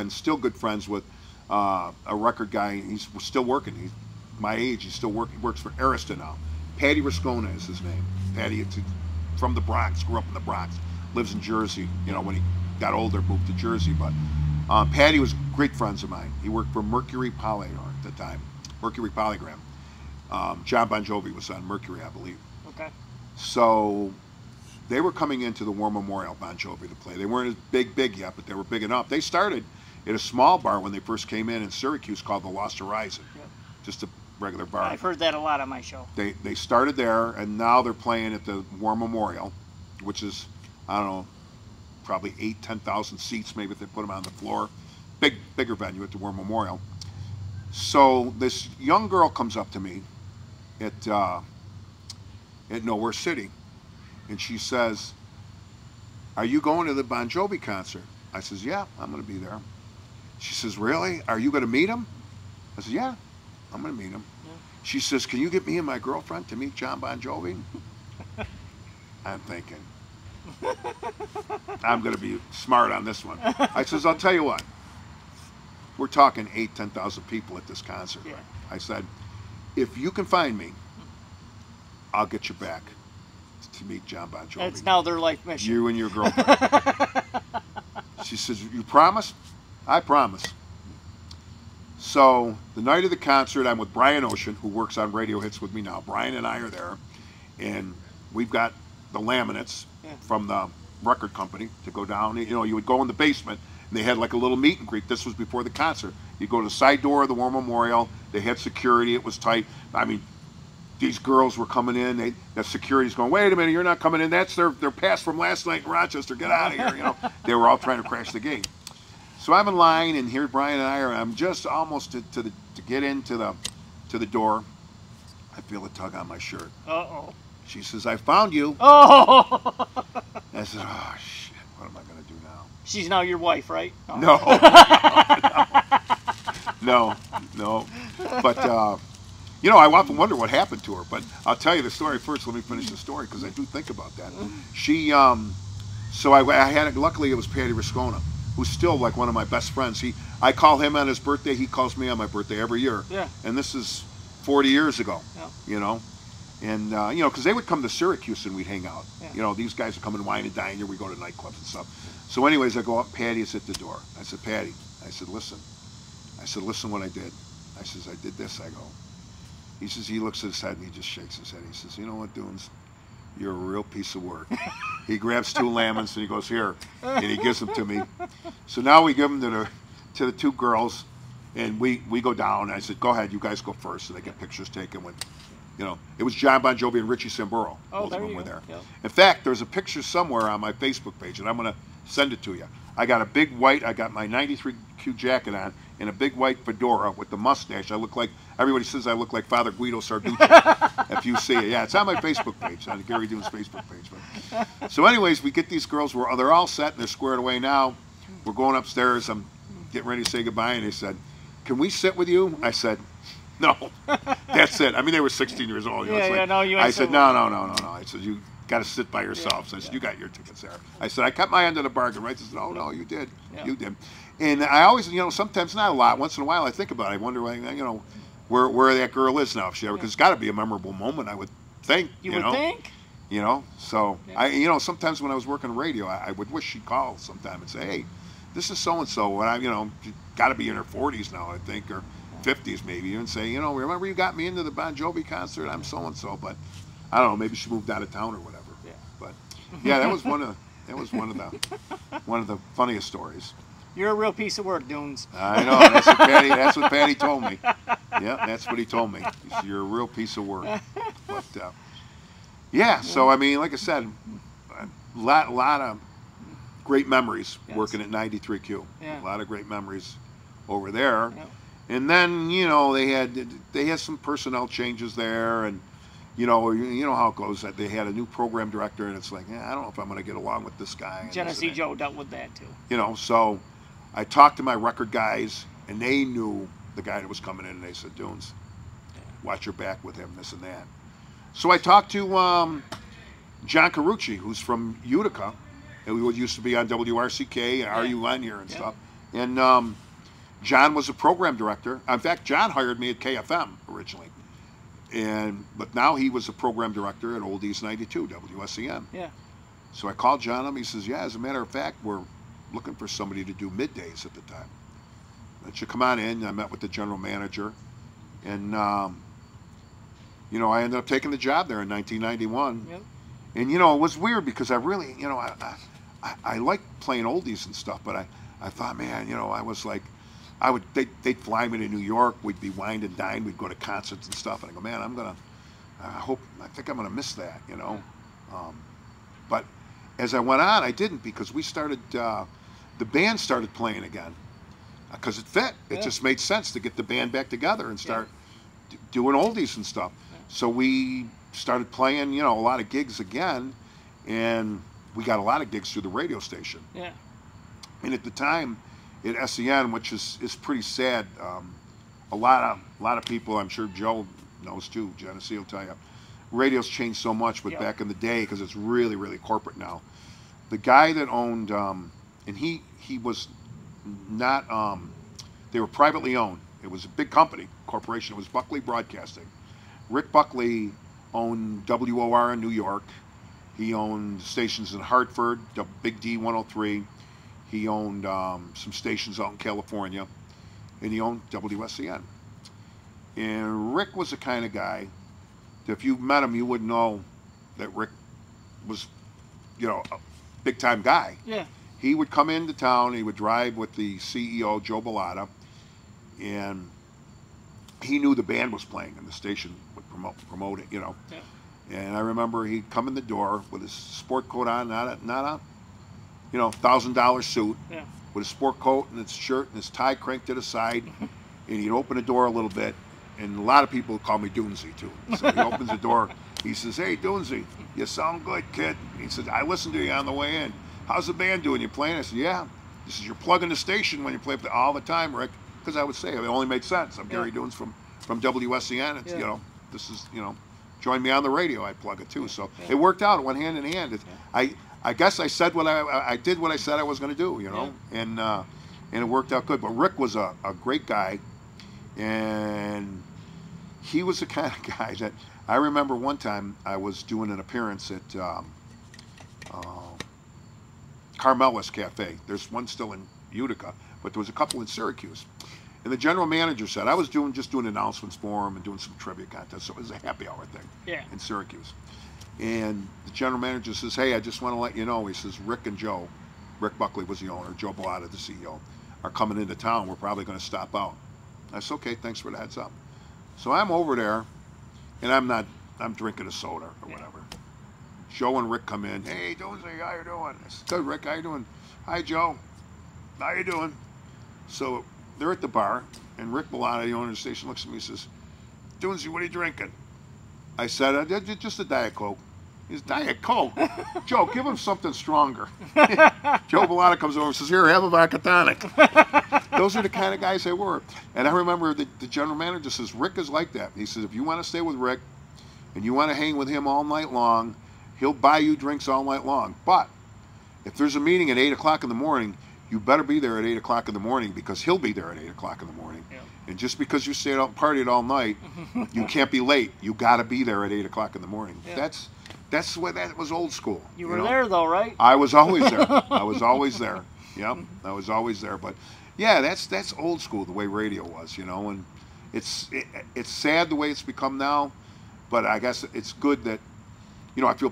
S3: still good friends with a record guy. He's still working. He's my age. He's still working. He works for Arista now. Patty Rascona is his name. Patty, from the Bronx, grew up in the Bronx, lives in Jersey. You know, when he got older, moved to Jersey. But Patty was great friends of mine. He worked for Mercury Polygram at the time. Mercury Polygram. John Bon Jovi was on Mercury, I believe.
S2: Okay.
S3: So they were coming into the War Memorial, Bon Jovi, to play. They weren't as big yet, but they were big enough. They started at a small bar when they first came in Syracuse called the Lost Horizon. Just a regular bar.
S2: I've heard that a lot on my show.
S3: They started there, and now they're playing at the War Memorial, which is, I don't know, probably 10,000 seats, maybe if they put them on the floor. Bigger venue at the War Memorial. So this young girl comes up to me at Nowhere City, and she says, "Are you going to the Bon Jovi concert?" I says, "Yeah, I'm going to be there." She says, "Really? Are you going to meet him?" I said, "Yeah, I'm going to meet him." She says, "Can you get me and my girlfriend to meet John Bon Jovi?" I'm thinking, I'm going to be smart on this one. I says, "I'll tell you what. We're talking 10,000 people at this concert." I said, "If you can find me, I'll get you back to meet John Bon Jovi."
S2: It's now their life mission.
S3: You and your girlfriend. She says, "You promise?" I promise. So the night of the concert, I'm with Brian Ocean, who works on Radio Hits with me now. Brian and I are there, and we've got the laminates from the record company to go down. You know, you would go in the basement, and they had like a little meet and greet. This was before the concert. You go to the side door of the War Memorial. They had security. It was tight. I mean, these girls were coming in. The security's going, "Wait a minute, you're not coming in. That's their pass from last night in Rochester. Get out of here." You know, they were all trying to crash the gate. So I'm in line, and here Brian and I are. I'm just almost to get into the door. I feel a tug on my shirt.
S2: Uh-oh.
S3: She says, "I found you."
S2: Oh.
S3: I said, "Oh shit, what am I gonna do now?"
S2: She's now your wife, right? Oh.
S3: No. But you know, I often wonder what happened to her. But I'll tell you the story first. Let me finish the story because I do think about that. She, so I had. Luckily, it was Patty Rascona, who's still like one of my best friends. I call him on his birthday. He calls me on my birthday every year.
S2: Yeah.
S3: And this is 40 years ago.
S2: Yeah.
S3: You know, and you know, because they would come to Syracuse and we'd hang out.
S2: Yeah.
S3: You know, these guys would come and wine and dine here. We go to nightclubs and stuff. So, anyways, I go up. Patty's at the door. I said, "Patty," I said, "Listen." I said, "Listen, what I did." I says, "I did this." I go. He says, he looks at his head and he just shakes his head. He says, "You know what, Dunes? You're a real piece of work." He grabs 2 laments and he goes, "Here," and he gives them to me. So now we give them to the 2 girls, and we go down. I said, "Go ahead, you guys go first." So they get pictures taken with, you know, it was John Bon Jovi and Richie Sambora.
S2: Oh,
S3: Both
S2: there
S3: of them
S2: you
S3: were
S2: go.
S3: there.
S2: Yep.
S3: In fact, there's a picture somewhere on my Facebook page, and I'm going to send it to you. I got a big white, I got my 93Q jacket on, and a big white fedora with the mustache. I look like, everybody says I look like Father Guido Sarducci, if you see it. Yeah, it's on my Facebook page, on Gary Dunes' Facebook page. But, so anyways, we get these girls, they're all set, and they're squared away now. We're going upstairs, I'm getting ready to say goodbye, and they said, "Can we sit with you?" I said, "No, that's it." I mean, they were 16 years old. You know, I said, no. I said, "You got to sit by yourself." So I said, "You got your tickets there." I said, "I cut my end of the bargain, right?" They said, "Oh, no, you did. You did." And I always, sometimes, not a lot, once in a while I think about it. I wonder, where that girl is now. Because it's got to be a memorable moment, I would think.
S2: You would think?
S3: So sometimes when I was working radio, I would wish she'd call sometime and say, "Hey, this is so-and-so, and got to be in her 40s now, I think, or 50s maybe, and say, remember you got me into the Bon Jovi concert? I'm so-and-so," but I don't know, maybe she moved out of town or whatever. Yeah. But yeah, that was one of the funniest stories.
S2: You're a real piece of work, Dunes.
S3: I know, that's what Patty told me. Yeah, that's what he told me. He said, "You're a real piece of work." But yeah, so I mean, like I said, a lot of great memories working at 93Q.
S2: Yeah.
S3: A lot of great memories over there.
S2: Yeah.
S3: And then, they had some personnel changes there, and you know how it goes. That they had a new program director, and it's like, I don't know if I'm going to get along with this guy.
S2: Genesee Joe dealt with that too.
S3: So I talked to my record guys, and they knew the guy that was coming in, and they said, "Dunes, watch your back with him, this and that." So I talked to John Carucci, who's from Utica, and we used to be on WRCK and RUN here and stuff. And John was a program director. In fact, John hired me at KFM originally, but now he was a program director at Oldies 92 WSEN.
S2: Yeah.
S3: So I called John up. He says, "Yeah, as a matter of fact, we're looking for somebody to do middays at the time. That should come on in." I met with the general manager, and I ended up taking the job there in 1991. Yep. And it was weird because I really, I liked playing oldies and stuff, but I thought, man, I was like, they'd fly me to New York, we'd be wined and dined, we'd go to concerts and stuff, and I go, man, I think I'm gonna miss that, but as I went on, I didn't, because we started, the band started playing again, because it fit. It just made sense to get the band back together and start doing oldies and stuff. So we started playing, a lot of gigs again, and we got a lot of gigs through the radio station. Yeah. And at the time, at SEN, which is pretty sad, a lot of people, I'm sure Joe knows too, Genesee will tell you, radio's changed so much, but back in the day, because it's really, really corporate now, the guy that owned, and he was not, they were privately owned. It was a big company, corporation. It was Buckley Broadcasting. Rick Buckley owned WOR in New York. He owned stations in Hartford, Big D 103. He owned some stations out in California, and he owned WSEN. And Rick was the kind of guy that if you met him, you would know that Rick was, a big-time guy. Yeah. He would come into town, he would drive with the CEO, Joe Bellotta, and he knew the band was playing, and the station would promote it, Yeah. And I remember he'd come in the door with his sport coat on, not a $1,000 suit, with his sport coat and his shirt and his tie cranked to the side, and he'd open the door a little bit, and a lot of people call me Dunesy too. So he opens the door, he says, "Hey, Dunesy, you sound good, kid." He said, "I listened to you on the way in. How's the band doing? You playing?" I said, "Yeah." He says, "You're plugging the station when you play all the time, Rick." Because I would say, it only made sense. I'm Gary Dunes from WSEN. It's, this is, join me on the radio, I plug it too. So it worked out. It went hand in hand. I guess I said I did what I said I was going to do, and it worked out good. But Rick was a great guy, and he was the kind of guy that I remember one time I was doing an appearance at Carmelis Cafe. There's one still in Utica, but there was a couple in Syracuse. And the general manager said, I was just doing announcements for him and doing some trivia contests, so it was a happy hour thing in Syracuse. And the general manager says, "Hey, I just want to let you know," he says, "Rick and Joe," Rick Buckley was the owner, Joe Bellotta, the CEO, "are coming into town. We're probably going to stop out." I said, "Okay, thanks for the heads up." So I'm over there, and I'm drinking a soda or whatever. Joe and Rick come in. Hey, Jonesy, how you doing? I said, good, Rick, how you doing? Hi, Joe. How you doing? So they're at the bar, and Rick Milano, the owner of the station, looks at me and says, Jonesy, what are you drinking? I said, just a Diet Coke. He's Diet Coke. Joe, give him something stronger. Joe Milano comes over and says, here, have a vodka tonic. Those are the kind of guys they were. And I remember the general manager says, Rick is like that. He says, if you want to stay with Rick and you want to hang with him all night long, he'll buy you drinks all night long. But if there's a meeting at 8 o'clock in the morning, you better be there at 8 o'clock in the morning because he'll be there at 8 o'clock in the morning. Yeah. And just because you stayed out and partied all night, you can't be late. You got to be there at 8 o'clock in the morning. Yeah. That's the way that was old school.
S2: You were there though, right?
S3: I was always there. I was always there. Yep, I was always there. But yeah, that's old school, the way radio was, and it's sad the way it's become now, but I guess it's good that, I feel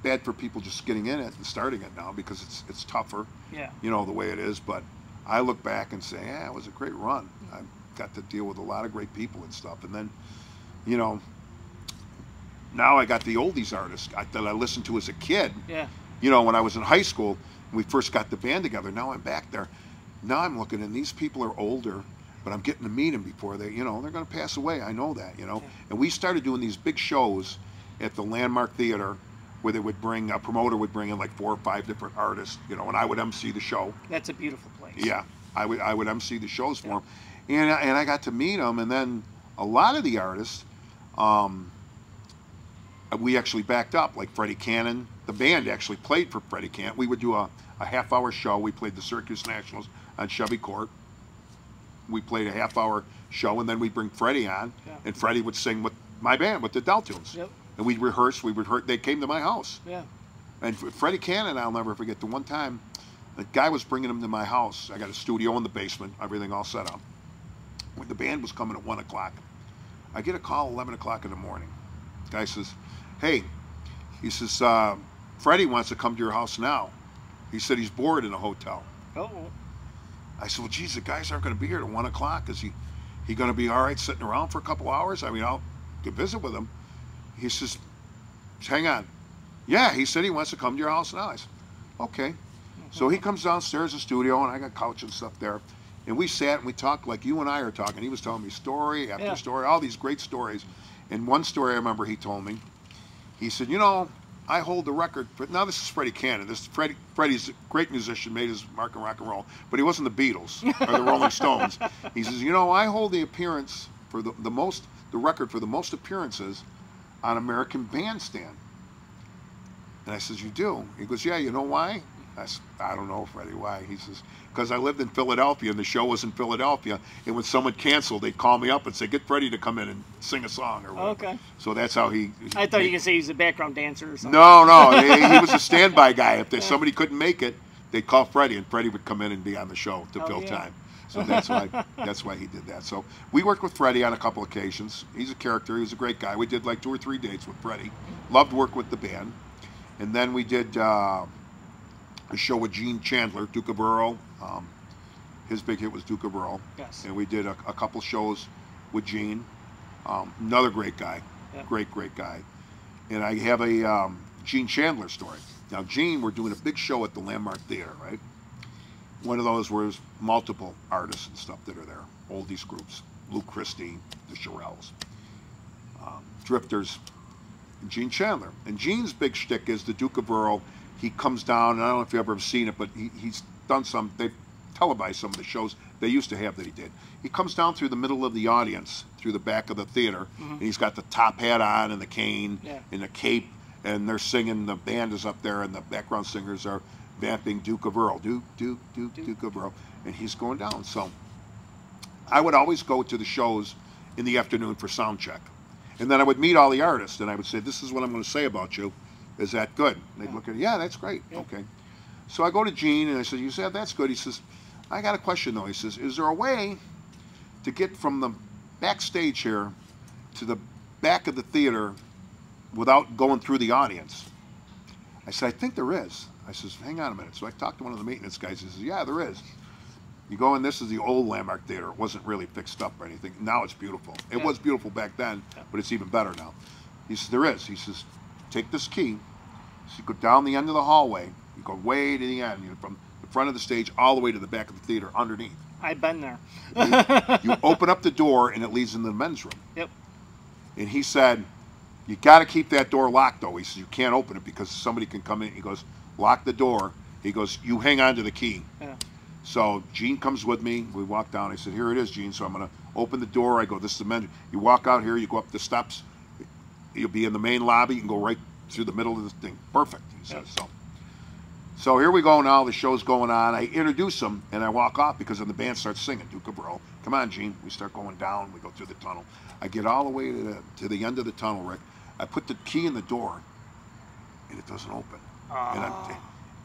S3: bad for people just getting in it and starting it now because it's tougher,
S2: yeah.
S3: The way it is. But I look back and say, yeah, it was a great run. I got to deal with a lot of great people and stuff. And then, now I got the oldies artists that I listened to as a kid.
S2: Yeah.
S3: When I was in high school, when we first got the band together. Now I'm back there. Now I'm looking, and these people are older, but I'm getting to meet them before they, they're going to pass away. I know that,
S2: Yeah.
S3: And we started doing these big shows at the Landmark Theater, where they would bring, a promoter would bring in like 4 or 5 different artists, and I would MC the show.
S2: That's a beautiful place.
S3: Yeah, I would MC the shows for them, and I got to meet them, and then a lot of the artists, we actually backed up, like Freddie Cannon. The band actually played for Freddie Cannon. We would do a half-hour show. We played the Syracuse Nationals on Chevy Court. We played a half-hour show, and then we'd bring Freddie on, and Freddie would sing with my band, with the Deltunes.
S2: Yep.
S3: And we'd rehearse. They came to my house.
S2: Yeah.
S3: And Freddie Cannon, I'll never forget, the one time, the guy was bringing him to my house. I got a studio in the basement, everything all set up. When the band was coming at 1 o'clock, I get a call 11 o'clock in the morning. The guy says, hey, he says, Freddie wants to come to your house now. He said he's bored in a hotel.
S2: Oh.
S3: I said, well, geez, the guys aren't going to be here at 1 o'clock. Is he going to be all right sitting around for a couple hours? I mean, I'll go visit with him. He says, hang on. Yeah, he said he wants to come to your house now. I said, okay. So he comes downstairs to the studio, and I got couch and stuff there. And we sat and we talked like you and I are talking. He was telling me story after story, all these great stories. And one story I remember he told me, he said, I hold the record for, now this is Freddie Cannon. Freddie's a great musician, made his mark in rock and roll, but he wasn't the Beatles or the Rolling Stones. He says, I hold the appearance for the record for the most appearances on American Bandstand. And I says, you do? He goes, yeah, you know why? I said, I don't know, Freddie, why? He says, because I lived in Philadelphia and the show was in Philadelphia, and when someone canceled, they'd call me up and say, get Freddie to come in and sing a song or whatever.
S2: Okay.
S3: So that's how he
S2: I thought you were going to say he was a background dancer or something.
S3: No, he was a standby guy. If somebody couldn't make it, they'd call Freddie, and Freddie would come in and be on the show to fill time. So that's why he did that. So we worked with Freddie on a couple occasions. He's a character. He's a great guy. We did like 2 or 3 dates with Freddie. Loved work with the band. And then we did a show with Gene Chandler, Duke of Earl. His big hit was Duke of Earl.
S2: Yes.
S3: And we did a couple shows with Gene. Another great guy. Yep. Great guy. And I have a Gene Chandler story. Now, Gene, we're doing a big show at the Landmark Theater, right? One of those where there's multiple artists and stuff that are there. Oldies groups. Luke Christie, the Shirelles, Drifters, and Gene Chandler. And Gene's big shtick is the Duke of Earl. He comes down, and I don't know if you've ever seen it, but he's done some, they've televised some of the shows they used to have that he did. He comes down through the middle of the audience, through the back of the theater, and he's got the top hat on and the cane and the cape, and they're singing, the band is up there, and the background singers are vamping Duke of Earl, Duke of Earl, and he's going down. So I would always go to the shows in the afternoon for sound check. And then I would meet all the artists, and I would say, this is what I'm going to say about you. Is that good? And they'd look at it, yeah, that's great. Yeah. Okay. So I go to Gene, and I said, you said that's good. He says, I got a question, though. He says, is there a way to get from the backstage here to the back of the theater without going through the audience? I said, I think there is. I says, hang on a minute. So I talked to one of the maintenance guys. He says, yeah, there is. You go in, this is the old Landmark Theater. It wasn't really fixed up or anything. Now it's beautiful. It was beautiful back then, but it's even better now. He says, there is. He says, take this key, So you go down the end of the hallway. You go way to the end, from the front of the stage all the way to the back of the theater underneath.
S2: I've been there.
S3: You open up the door, and it leads into the men's room.
S2: Yep.
S3: And he said, you got to keep that door locked, though. He says, you can't open it because somebody can come in. He goes, lock the door. He goes, you hang on to the key.
S2: Yeah.
S3: So Gene comes with me. We walk down. I said, here it is, Gene. So I'm going to open the door. I go, this is the men's room. You walk out here. You go up the steps. You'll be in the main lobby. You can go right through the middle of this thing. Perfect, he says. So here we go now. The show's going on. I introduce him, and I walk off because then the band starts singing, Duke of Earl. Come on, Gene. We start going down. We go through the tunnel. I get all the way to the end of the tunnel, Rick. I put the key in the door, and it doesn't open.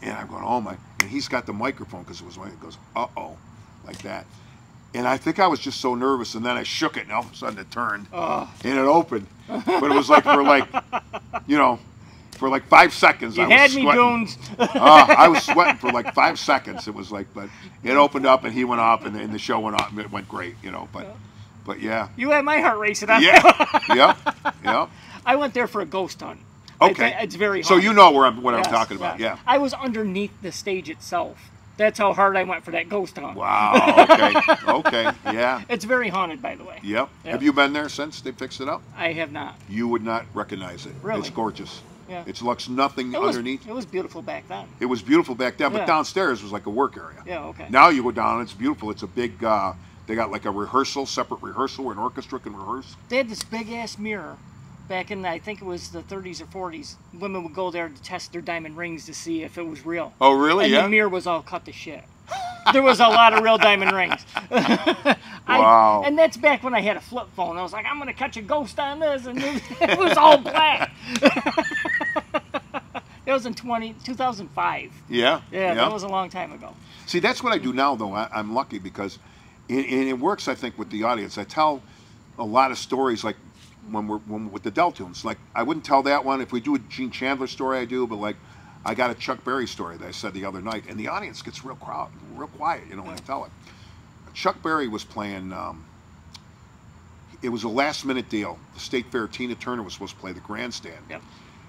S3: And I'm going, oh, my. And he's got the microphone because it was when it goes, uh-oh, like that. And I think I was just so nervous, and then I shook it, and all of a sudden it turned, and it opened. But it was like for like 5 seconds.
S2: You
S3: I was
S2: had me,
S3: sweating.
S2: Jones.
S3: I was sweating for like 5 seconds. It was like, but it opened up, and he went off, and the show went off, and it went great, But yeah.
S2: You had my heart racing.
S3: Yeah. Yep.
S2: I went there for a ghost hunt.
S3: Okay.
S2: It's very hard.
S3: So you know what I'm talking about, yeah.
S2: I was underneath the stage itself. That's how hard I went for that ghost hunt.
S3: Wow, okay, yeah.
S2: It's very haunted, by the way.
S3: Yep. Have you been there since they fixed it up?
S2: I have not.
S3: You would not recognize it.
S2: Really?
S3: It's gorgeous.
S2: Yeah.
S3: It looks nothing underneath.
S2: It was beautiful back then.
S3: It was beautiful back then, but downstairs was like a work area.
S2: Yeah, okay.
S3: Now you go down, it's beautiful. It's a big, they got like a separate rehearsal where an orchestra can rehearse.
S2: They had this big-ass mirror back in, I think it was the 30s or 40s. Women would go there to test their diamond rings to see if it was real.
S3: Oh, really?
S2: And the mirror was all cut to shit. There was a lot of real diamond rings.
S3: Wow.
S2: And that's back when I had a flip phone. I was like, I'm going to catch a ghost on this. And it was all black. It was in 2005.
S3: Yeah.
S2: Yeah, that was a long time ago.
S3: See, that's what I do now, though. I'm lucky because it works, I think, with the audience. I tell a lot of stories, like when we're with the Deltunes. Like, I wouldn't tell that one. If we do a Gene Chandler story, I do. But, like, I got a Chuck Berry story that I said the other night, and the audience gets real quiet, when I tell it. Chuck Berry was playing, it was a last-minute deal. The State Fair, Tina Turner was supposed to play the grandstand.
S2: Yep.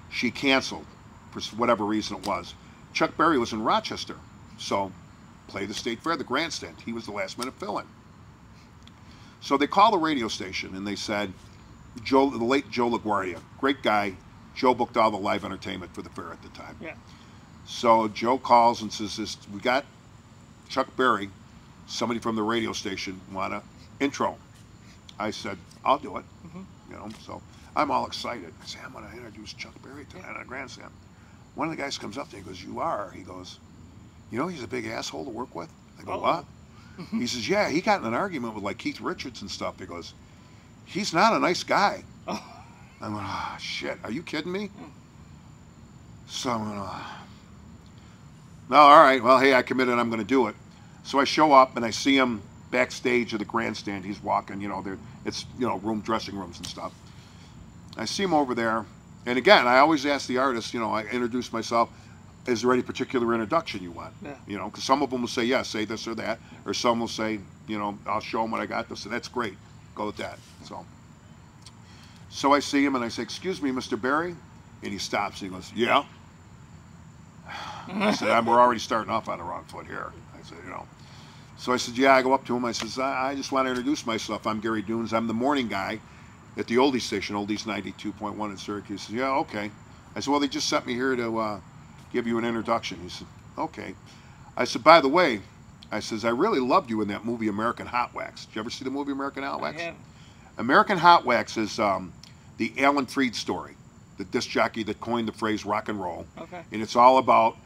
S3: She canceled for whatever reason it was. Chuck Berry was in Rochester, so play the State Fair, the grandstand. He was the last-minute fill-in. So they called the radio station, and they said, the late Joe LaGuardia, great guy. Joe booked all the live entertainment for the fair at the time.
S2: Yeah.
S3: So Joe calls and says, we got Chuck Berry, somebody from the radio station, want to intro. I said, I'll do it. So I'm all excited. I say, I'm going to introduce Chuck Berry tonight on a grandstand. One of the guys comes up to me and goes, you are? He goes, he's a big asshole to work with? I go, what? He says, yeah, he got in an argument with like Keith Richards and stuff. He goes, he's not a nice guy. I'm going, oh, shit, are you kidding me? So I'm going, no, all right, well, hey, I committed, I'm going to do it. So I show up, and I see him backstage at the grandstand. He's walking, it's, dressing rooms and stuff. I see him over there, and again, I always ask the artist, I introduce myself, is there any particular introduction you want?
S2: Yeah.
S3: Because some of them will say, yes, say this or that, or some will say, I'll show them what I got. They'll say, that's great, go with that. So I see him, and I say, excuse me, Mr. Berry? And he stops, and he goes, yeah? I said, we're already starting off on the wrong foot here. I said, So I said, yeah, I go up to him. I says, I just want to introduce myself. I'm Gary Dunes. I'm the morning guy at the Oldies station, Oldies 92.1 in Syracuse. He said, yeah, okay. I said, well, they just sent me here to give you an introduction. He said, okay. I said, by the way, I says, I really loved you in that movie American Hot Wax. Did you ever see the movie American Hot Wax?
S2: I have.
S3: American Hot Wax is the Alan Freed story, the disc jockey that coined the phrase rock and roll.
S2: Okay.
S3: And it's all about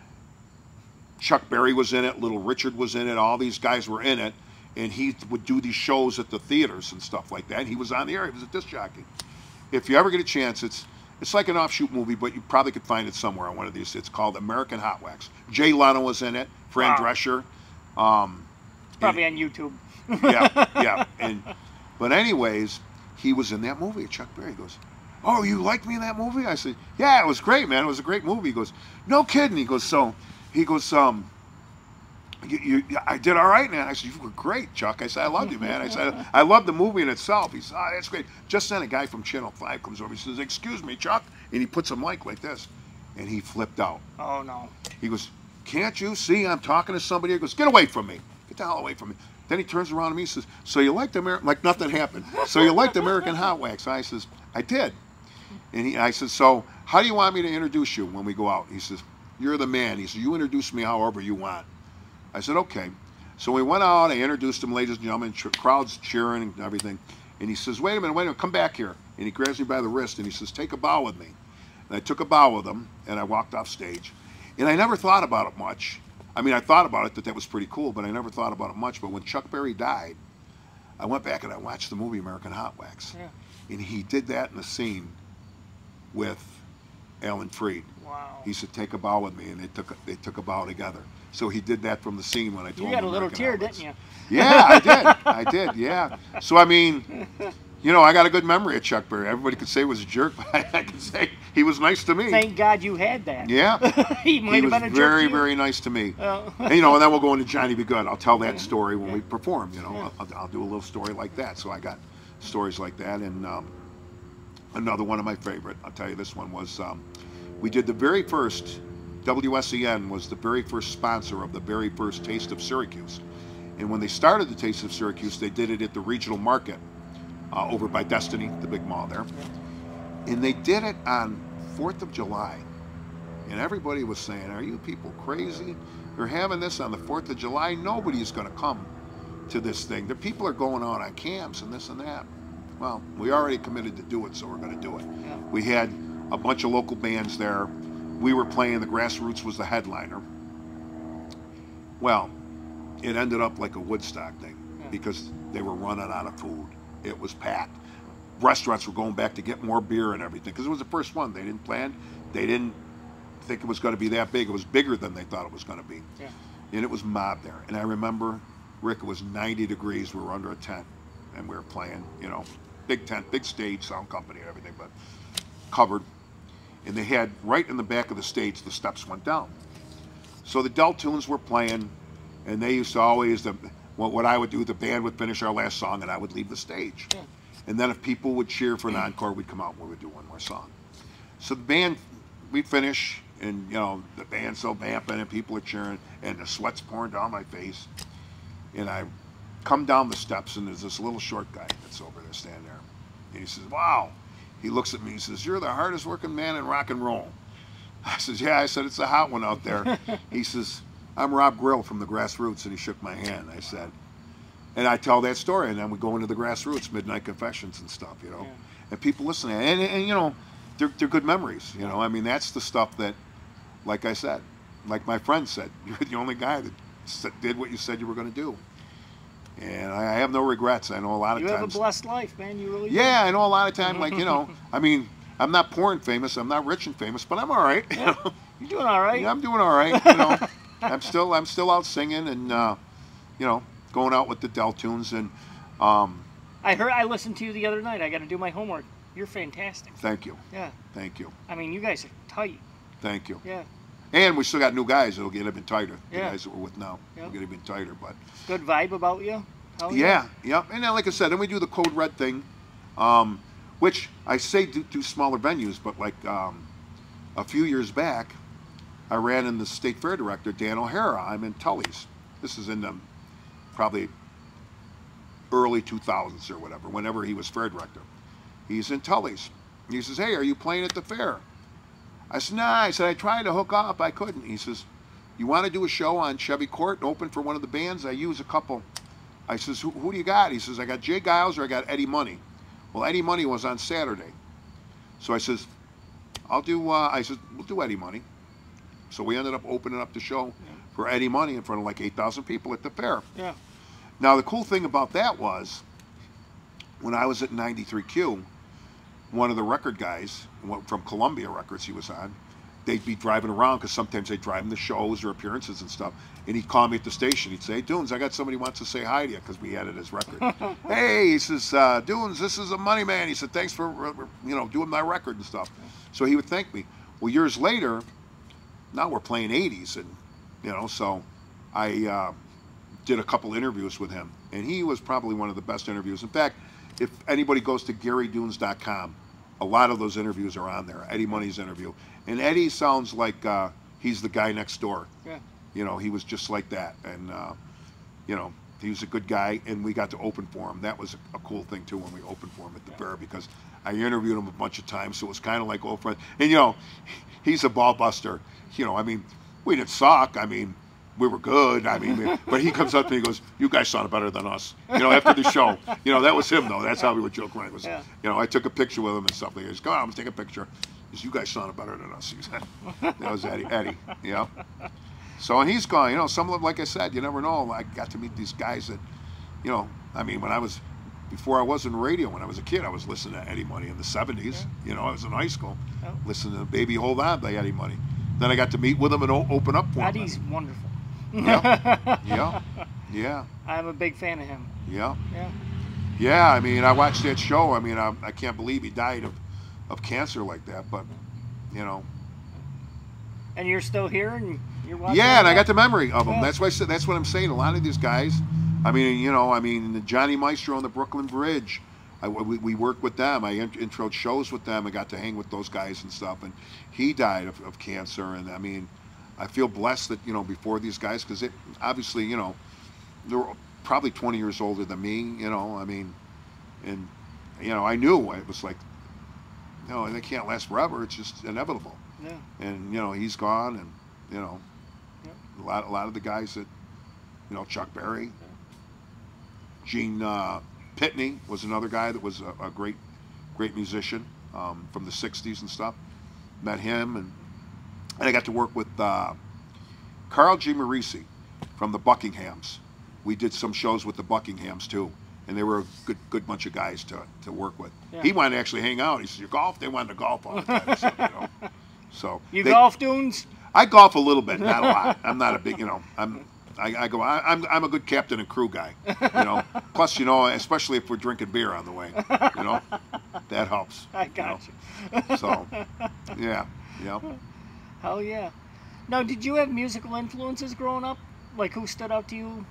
S3: Chuck Berry was in it, Little Richard was in it, all these guys were in it, and he would do these shows at the theaters and stuff like that. He was on the air, he was a disc jockey. If you ever get a chance, it's like an offshoot movie, but you probably could find it somewhere on one of these. It's called American Hot Wax. Jay Leno was in it, Fran Drescher.
S2: Probably on YouTube.
S3: yeah. But anyways, he was in that movie. Chuck Berry goes, oh, you liked me in that movie? I said, yeah, it was great, man. It was a great movie. He goes, no kidding. He goes, I did all right, man. I said, you were great, Chuck. I said, I loved you, man. I said, I loved the movie in itself. He said, oh, that's great. Just then a guy from Channel 5 comes over. He says, excuse me, Chuck. And he puts a mic like this. and he flipped out.
S2: Oh, no.
S3: He goes, "Can't you see I'm talking to somebody?" He goes, "Get away from me. Get the hell away from me." Then he turns around to me and says, "So you liked American," like nothing happened. "So you liked American Hot Wax?" I says, "I did." And I said, "So how do you want me to introduce you when we go out?" He says, "You're the man." He says, "You introduce me however you want." I said, "Okay." So we went out, I introduced him, ladies and gentlemen, crowd's cheering and everything. And he says, wait a minute, come back here. And he grabs me by the wrist and he says, "Take a bow with me." And I took a bow with him and I walked off stage. And I never thought about it much. I mean, I thought about it, that was pretty cool, but I never thought about it much. But when Chuck Berry died, I went back and I watched the movie American Hot Wax.
S2: Yeah.
S3: And he did that in the scene with Alan Freed.
S2: Wow.
S3: He said, "Take a bow with me," and they took a bow together. So he did that from the scene when I told him.
S2: You got a little
S3: American
S2: tear,
S3: Hot Wax.
S2: didn't you?
S3: Yeah, I did. I did, yeah. So, I mean, you know, I got a good memory of Chuck Berry. Everybody could say he was a jerk, but I can say he was nice to me.
S2: Thank God you had that.
S3: Yeah.
S2: He might have been a jerk
S3: very,
S2: to you.
S3: very nice to me.
S2: Oh.
S3: And, you know, and then we'll go into Johnny Be Good. I'll tell that story when we perform, you know. I'll do a little story like that. So I got stories like that. And another one of my favorite, I'll tell you this one, was we did the very first, WSEN was the very first sponsor of the very first Taste of Syracuse. And when they started the Taste of Syracuse, they did it at the regional market over by Destiny, the big mall there. And they did it on 4th of July. And everybody was saying, "Are you people crazy? You're having this on the 4th of July? Nobody's going to come to this thing. The people are going out on camps and this and that." Well, we already committed to do it, so we're going to do it.
S2: Yeah.
S3: We had a bunch of local bands there. We were playing, the Grassroots was the headliner. Well, it ended up like a Woodstock thing because they were running out of food. It was packed. Restaurants were going back to get more beer and everything because it was the first one. They didn't plan. They didn't think it was going to be that big. It was bigger than they thought it was going to be.
S2: Yeah.
S3: And it was mob there. And I remember, Rick, it was 90 degrees. We were under a tent and we were playing, you know, big tent, big stage, sound company and everything, but covered. And they had, right in the back of the stage, the steps went down. So the Deltunes were playing, and they used to always, what I would do, the band would finish our last song, and I would leave the stage.
S2: Yeah.
S3: And then if people would cheer for an encore, we'd come out and we would do one more song. So the band, we'd finish, and, you know, the band's so vamping, and people are cheering, and the sweat's pouring down my face. And I come down the steps, and there's this little short guy that's over there standing there. And he says, "Wow." He looks at me and says, "You're the hardest working man in rock and roll." I says, "Yeah." I said, "It's a hot one out there." He says, "I'm Rob Grill from the Grassroots," and he shook my hand. I said, and I tell that story, and then we go into the Grassroots, Midnight Confessions and stuff, you know.
S2: Yeah.
S3: And people listen, and you know, they're good memories, you know. I mean, that's the stuff that, like I said, like my friend said, you're the only guy that did what you said you were going to do. And I have no regrets. I know a lot of
S2: You
S3: times.
S2: have a blessed life, man. You really do.
S3: Yeah, I know a lot of time, like, you know, I mean, I'm not poor and famous, I'm not rich and famous, but I'm all right. You know?
S2: You're doing all right.
S3: Yeah, I'm doing all right. You know, I'm still out singing and you know, going out with the Deltunes and
S2: I listened to you the other night. I got to do my homework. You're fantastic.
S3: Thank you.
S2: Yeah.
S3: Thank you.
S2: I mean, you guys are tight.
S3: Thank you.
S2: Yeah.
S3: And we still got new guys that'll get even tighter. The
S2: Yeah.
S3: guys that we're with now will get even tighter. But
S2: Good vibe about you. Hell
S3: yeah. And then, like I said, then we do the Code Red thing, which I say do smaller venues, but like a few years back, I ran in the state fair director, Dan O'Hara. I'm in Tully's. This is in the probably early 2000s or whatever, whenever he was fair director. He's in Tully's. He says, "Hey, are you playing at the fair?" I said, "Nah." I said, "I tried to hook up. I couldn't." He says, "You want to do a show on Chevy Court and open for one of the bands? I use a couple." I says, who do you got? He says, "I got Jay Giles or I got Eddie Money." Well, Eddie Money was on Saturday. So I says, I said, "We'll do Eddie Money." So we ended up opening up the show for Eddie Money in front of like 8,000 people at the fair.
S2: Yeah.
S3: Now, the cool thing about that was, when I was at 93Q, one of the record guys from Columbia Records he was on, they'd be driving around because sometimes they'd drive him to shows or appearances and stuff, and he'd call me at the station. He'd say, "Hey, Dunes, I got somebody who wants to say hi to you," because we had it as record. "Hey," he says, "Dunes, this is a Money Man." He said, "Thanks for doing my record and stuff." So he would thank me. Well, years later, now we're playing 80s, and so I did a couple interviews with him, and he was probably one of the best interviews. In fact, if anybody goes to GaryDunes.com, a lot of those interviews are on there. Eddie Money's interview, and Eddie sounds like he's the guy next door.
S2: Yeah.
S3: You know, he was just like that, and you know, he was a good guy, and we got to open for him. That was a cool thing too when we opened for him at the fair, because I interviewed him a bunch of times, so it was kind of like old friends. And you know, he's a ball buster. You know, I mean, we didn't suck. I mean, we were good. I mean, but he comes up to me and goes, "You guys sounded better than us." You know, after the show. You know, that was him though. That's how we would joke around. It was, you know, I took a picture with him and stuff. He goes, "Go on, let's take a picture." He goes, "You guys sounded better than us." He said, that was Eddie. Yeah. So, and he's gone. You know, some of them, like I said, you never know. I got to meet these guys that, you know, I mean, before I was in radio, when I was a kid, I was listening to Eddie Money in the 70s.
S2: Yeah.
S3: You know, I was in high school, listening to Baby Hold On by Eddie Money. Then I got to meet with him and open up for him.
S2: Eddie's wonderful.
S3: Yeah.
S2: I'm a big fan of him.
S3: Yeah.
S2: Yeah.
S3: Yeah, I mean, I watched that show. I mean, I can't believe he died of cancer like that, but, you know.
S2: And you're still here and you're watching?
S3: Yeah, and I got the memory of him.
S2: Yeah.
S3: That's why I said, that's what I'm saying. A lot of these guys, I mean, you know, Johnny Maestro on the Brooklyn Bridge, we worked with them. I introed shows with them. I got to hang with those guys and stuff, and he died of cancer. And I mean, I feel blessed that, you know, before these guys, because it obviously, you know, they were probably 20 years older than me, you know, I mean, and, you know, I knew it was like, you know, they can't last forever. It's just inevitable.
S2: Yeah.
S3: And, you know, he's gone, and, you know,
S2: Yeah.
S3: a lot of the guys that, you know, Chuck Berry, Gene Pitney was another guy that was a great musician from the 60s and stuff. Met him, and I got to work with Carl G. Marisi from the Buckinghams. We did some shows with the Buckinghams too, and they were a good bunch of guys to work with.
S2: Yeah.
S3: He wanted to actually hang out. He said, "You golf?" They wanted to golf all the time. So, you know. So
S2: You golf, Dunes?
S3: I golf a little bit, not a lot. I'm not a big, you know. I'm a good captain and crew guy, you know. Plus, you know, especially if we're drinking beer on the way, you know, that helps.
S2: I got
S3: you. So, yeah.
S2: Hell yeah. Now, did you have musical influences growing up? Like, who stood out to you?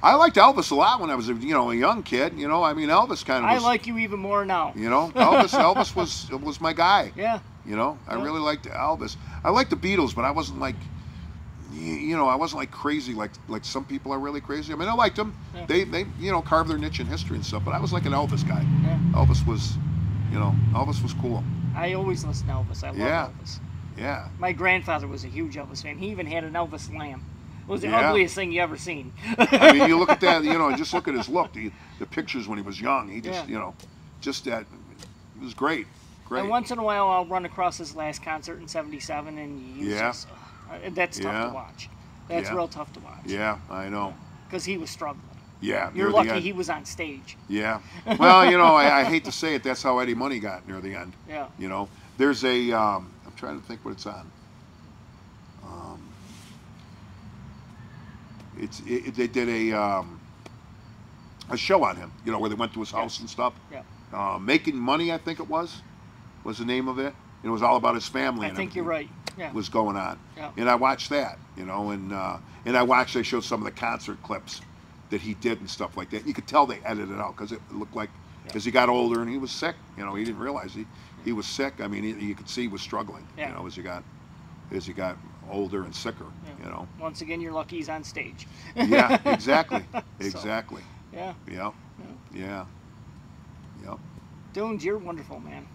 S3: I liked Elvis a lot when I was, you know, a young kid. You know, I mean, Elvis kind of was,
S2: I like you even more now.
S3: You know, Elvis was my guy.
S2: Yeah.
S3: You know, I really liked Elvis. I liked the Beatles, but I wasn't like, you know, I wasn't like crazy like some people are really crazy. I mean, I liked them.
S2: Yeah.
S3: They you know, carved their niche in history and stuff. But I was like an Elvis guy.
S2: Yeah.
S3: Elvis was, you know, Elvis was cool.
S2: I always listen to Elvis. I love Elvis.
S3: Yeah.
S2: My grandfather was a huge Elvis fan. He even had an Elvis lamp. It was the
S3: Yeah.
S2: ugliest thing you ever seen.
S3: I mean, you look at that, you know, just look at his look. The pictures when he was young. He just,
S2: Yeah.
S3: you know, just that. It was great. Great.
S2: And once in a while, I'll run across his last concert in '77, and he was just, that's tough to watch. That's real tough to watch.
S3: Yeah, I know.
S2: Because he was struggling.
S3: Yeah.
S2: You're
S3: near the
S2: lucky
S3: end.
S2: he was on stage.
S3: Yeah. Well, you know, I hate to say it, that's how Eddie Money got near the end.
S2: Yeah.
S3: You know, there's a, I'm trying to think what it's on. They did a show on him, you know, where they went to his house and stuff.
S2: Yeah.
S3: Making Money, I think it was the name of it. It was all about his family.
S2: I
S3: and
S2: think you're
S3: everything
S2: right. Yeah.
S3: was going on.
S2: Yeah.
S3: And I watched that, you know, and they showed some of the concert clips that he did and stuff like that. You could tell they edited it out because it looked like, as he got older and he was sick, you know, he didn't realize he was sick. I mean, you could see he was struggling, you know, as he got older and sicker, you know.
S2: Once again, you're lucky he's on stage.
S3: Yeah, exactly. Exactly.
S2: Yeah.
S3: Yeah. Yeah. Yep.
S2: Dunes, you're wonderful, man.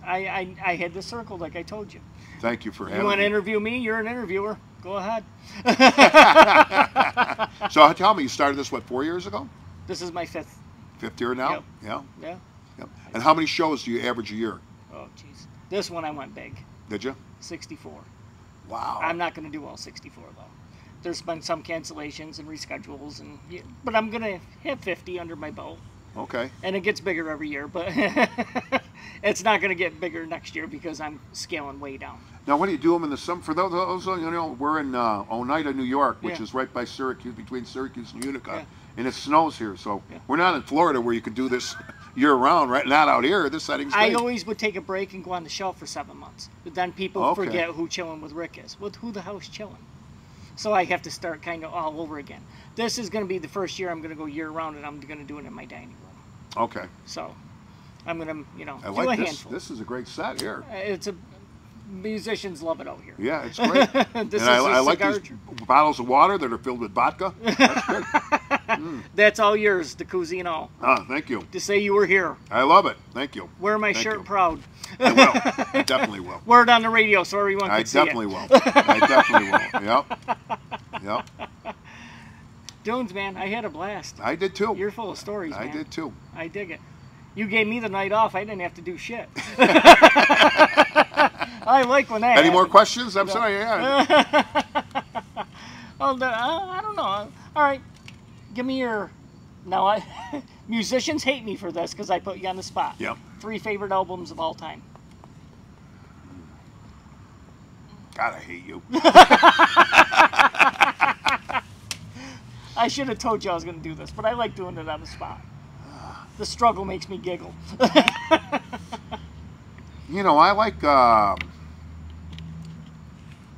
S2: I had this circle like I told you.
S3: Thank you for having me.
S2: You want to interview me? You're an interviewer. Go ahead.
S3: So tell me, you started this, what, 4 years ago?
S2: This is my fifth.
S3: Fifth year now?
S2: Yep.
S3: Yeah.
S2: Yeah.
S3: Yep. And how many shows do you average a year?
S2: Oh, jeez. This one I went big.
S3: Did you?
S2: 64.
S3: Wow.
S2: I'm not going to do all 64, though. There's been some cancellations and reschedules, but I'm going to have 50 under my belt.
S3: Okay.
S2: And it gets bigger every year, but it's not going to get bigger next year because I'm scaling way down.
S3: Now, what do you do them in the summer? For those you know, we're in Oneida, New York, which
S2: Yeah.
S3: is right by Syracuse, between Syracuse and Utica,
S2: Yeah.
S3: and it snows here. So
S2: Yeah.
S3: we're not in Florida where you could do this year-round, right? Not out here. This setting's
S2: I
S3: great.
S2: always would take a break and go on the shelf for 7 months. But then people
S3: Okay.
S2: forget who Chilling with Rick is. Well, who the hell's Chilling? So I have to start kind of all over again. This is going to be the first year I'm going to go year-round, and I'm going to do it in my dining room.
S3: Okay.
S2: So I'm gonna, you know,
S3: I
S2: do
S3: like
S2: a
S3: this.
S2: handful.
S3: This is a great set here.
S2: It's a musicians love it out here.
S3: Yeah, it's great.
S2: This
S3: And
S2: is
S3: I
S2: a
S3: like
S2: cigar
S3: these bottles of water that are filled with vodka. That's good.
S2: That's all yours, the koozie and all.
S3: Thank you.
S2: To say you were here.
S3: I love it. Thank you.
S2: Wear my
S3: Thank
S2: shirt
S3: you.
S2: proud.
S3: I will. I definitely will.
S2: Wear it on the radio so everyone can
S3: I
S2: see it.
S3: definitely will. I definitely will. Yep. Yep.
S2: Dunes, man, I had a blast.
S3: I did too.
S2: You're full of stories, man.
S3: I did too.
S2: I dig it. You gave me the night off. I didn't have to do shit. I like when that
S3: Any more
S2: happens.
S3: questions? I'm sorry. Yeah.
S2: Oh, I don't know. All right. Give me your... Now, musicians hate me for this because I put you on the spot.
S3: Yep.
S2: 3 favorite albums of all time.
S3: God, I hate you.
S2: I should have told you I was going to do this, but I like doing it on the spot. The struggle makes me giggle.
S3: You know, I like.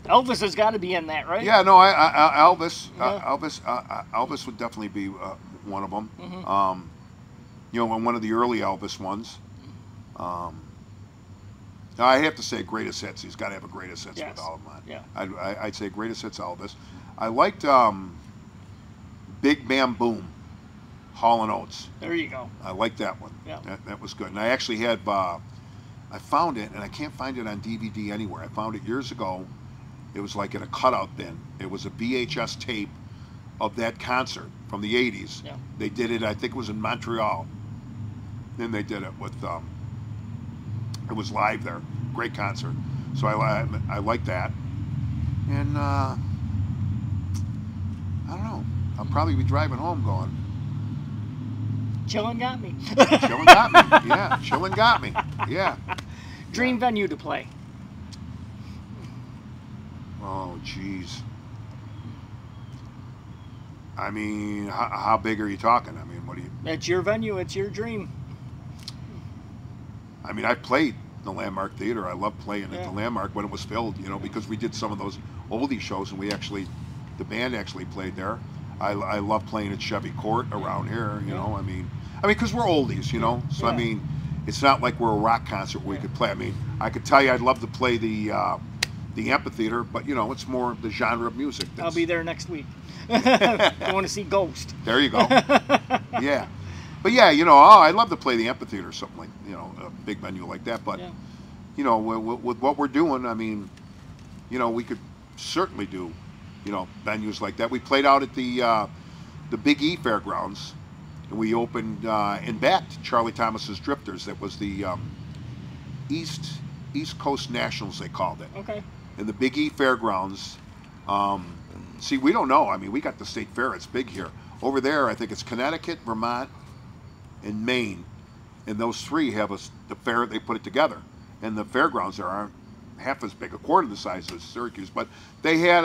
S2: Elvis has got to be in that, right?
S3: Yeah, no, Elvis.
S2: Yeah.
S3: Elvis would definitely be one of them.
S2: Mm-hmm.
S3: You know, one of the early Elvis ones. I have to say greatest hits. He's got to have a greatest hits
S2: Yes.
S3: with all of them.
S2: Yeah.
S3: I'd say greatest hits Elvis. I liked Big Bam Boom, Hall and Oates.
S2: There you go.
S3: I liked that one.
S2: Yeah.
S3: That was good. And I actually had, I found it, and I can't find it on DVD anywhere. I found it years ago. It was like in a cutout bin. It was a VHS tape of that concert from the 80s.
S2: Yeah.
S3: They did it, I think it was in Montreal. Then they did it with, it was live there. Great concert. So I like that. And I don't know. I'll probably be driving home going,
S2: Chillin' got me.
S3: Chillin' got me. Yeah, Chillin' got me. Yeah.
S2: Dream venue to play.
S3: Oh, jeez. I mean, how big are you talking? I mean, what do you...
S2: It's your venue. It's your dream.
S3: I mean, I played the Landmark Theater. I loved playing at
S2: Yeah.
S3: the Landmark when it was filled, you know, because we did some of those oldie shows, and the band actually played there. I love playing at Chevy Court around here, you know. I mean, because we're oldies, you know. So,
S2: Yeah.
S3: I mean, it's not like we're a rock concert where we could play. I mean, I could tell you I'd love to play the amphitheater, but, you know, it's more the genre of music.
S2: I'll be there next week. I want to see Ghost.
S3: There you go. Yeah. But, yeah, you know, I'd love to play the amphitheater or something like, you know, a big venue like that. But,
S2: Yeah.
S3: you know, with what we're doing, I mean, you know, we could certainly do, you know, venues like that. We played out at the Big E Fairgrounds, and we opened and backed Charlie Thomas's Drifters. That was the East Coast Nationals, they called it.
S2: Okay.
S3: In the Big E Fairgrounds. See, we don't know. I mean, we got the state fair. It's big here. Over there, I think it's Connecticut, Vermont, and Maine. And those three have the fair, they put it together. And the fairgrounds there aren't half as big, a quarter the size of Syracuse. But they had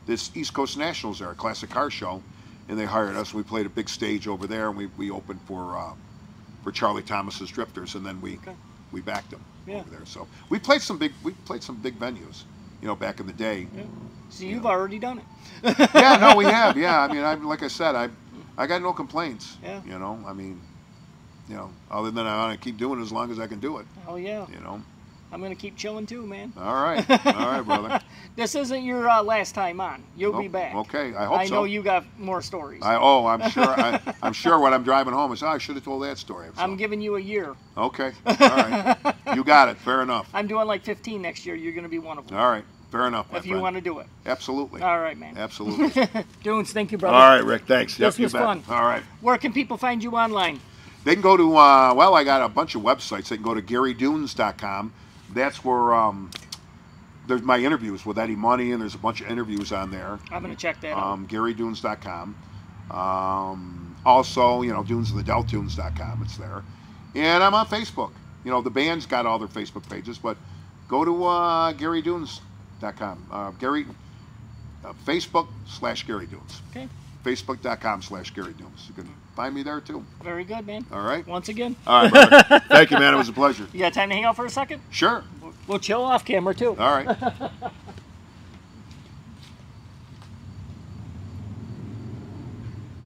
S3: this East Coast Nationals there, a classic car show, and they hired us. We played a big stage over there, and we opened for Charlie Thomas's Drifters, and then we backed them over there. So we played some big venues, you know, back in the day.
S2: Yeah. So you've already done it.
S3: Yeah, no, we have. Yeah, I mean, like I said, I got no complaints.
S2: Yeah.
S3: You know, I mean, you know, other than I want to keep doing it as long as I can do it.
S2: Oh yeah.
S3: You know.
S2: I'm gonna keep chilling too, man.
S3: All right, brother.
S2: This isn't your last time on. You'll be back.
S3: Okay, I hope so.
S2: I know you got more stories.
S3: I'm sure. I'm sure when I'm driving home, I should have told that story. So.
S2: I'm giving you a year.
S3: Okay. All right. You got it. Fair enough.
S2: I'm doing like 15 next year. You're gonna be one of them.
S3: All right. Fair enough.
S2: If you want to do it.
S3: Absolutely.
S2: All right, man.
S3: Absolutely.
S2: Dunes, thank you, brother.
S3: All right, Rick. Thanks.
S2: This
S3: you
S2: was
S3: bet.
S2: fun.
S3: All right.
S2: Where can people find you online?
S3: They can go to, well, I got a bunch of websites. They can go to GaryDunes.com. That's where there's my interviews with Eddie Money, and there's a bunch of interviews on there.
S2: I'm going to check that out.
S3: GaryDunes.com. Also, you know, DunesOfTheDeltunes.com. It's there. And I'm on Facebook. You know, the band's got all their Facebook pages, but go to GaryDunes.com. Facebook/Gary Dunes.
S2: Okay.
S3: Facebook.com/Gary Dunes. You can find me there too.
S2: Very good, man.
S3: All right.
S2: Once again.
S3: All right, brother. Thank you, man. It was a pleasure.
S2: You got time to hang out for a second?
S3: Sure.
S2: We'll chill off camera too.
S3: All right.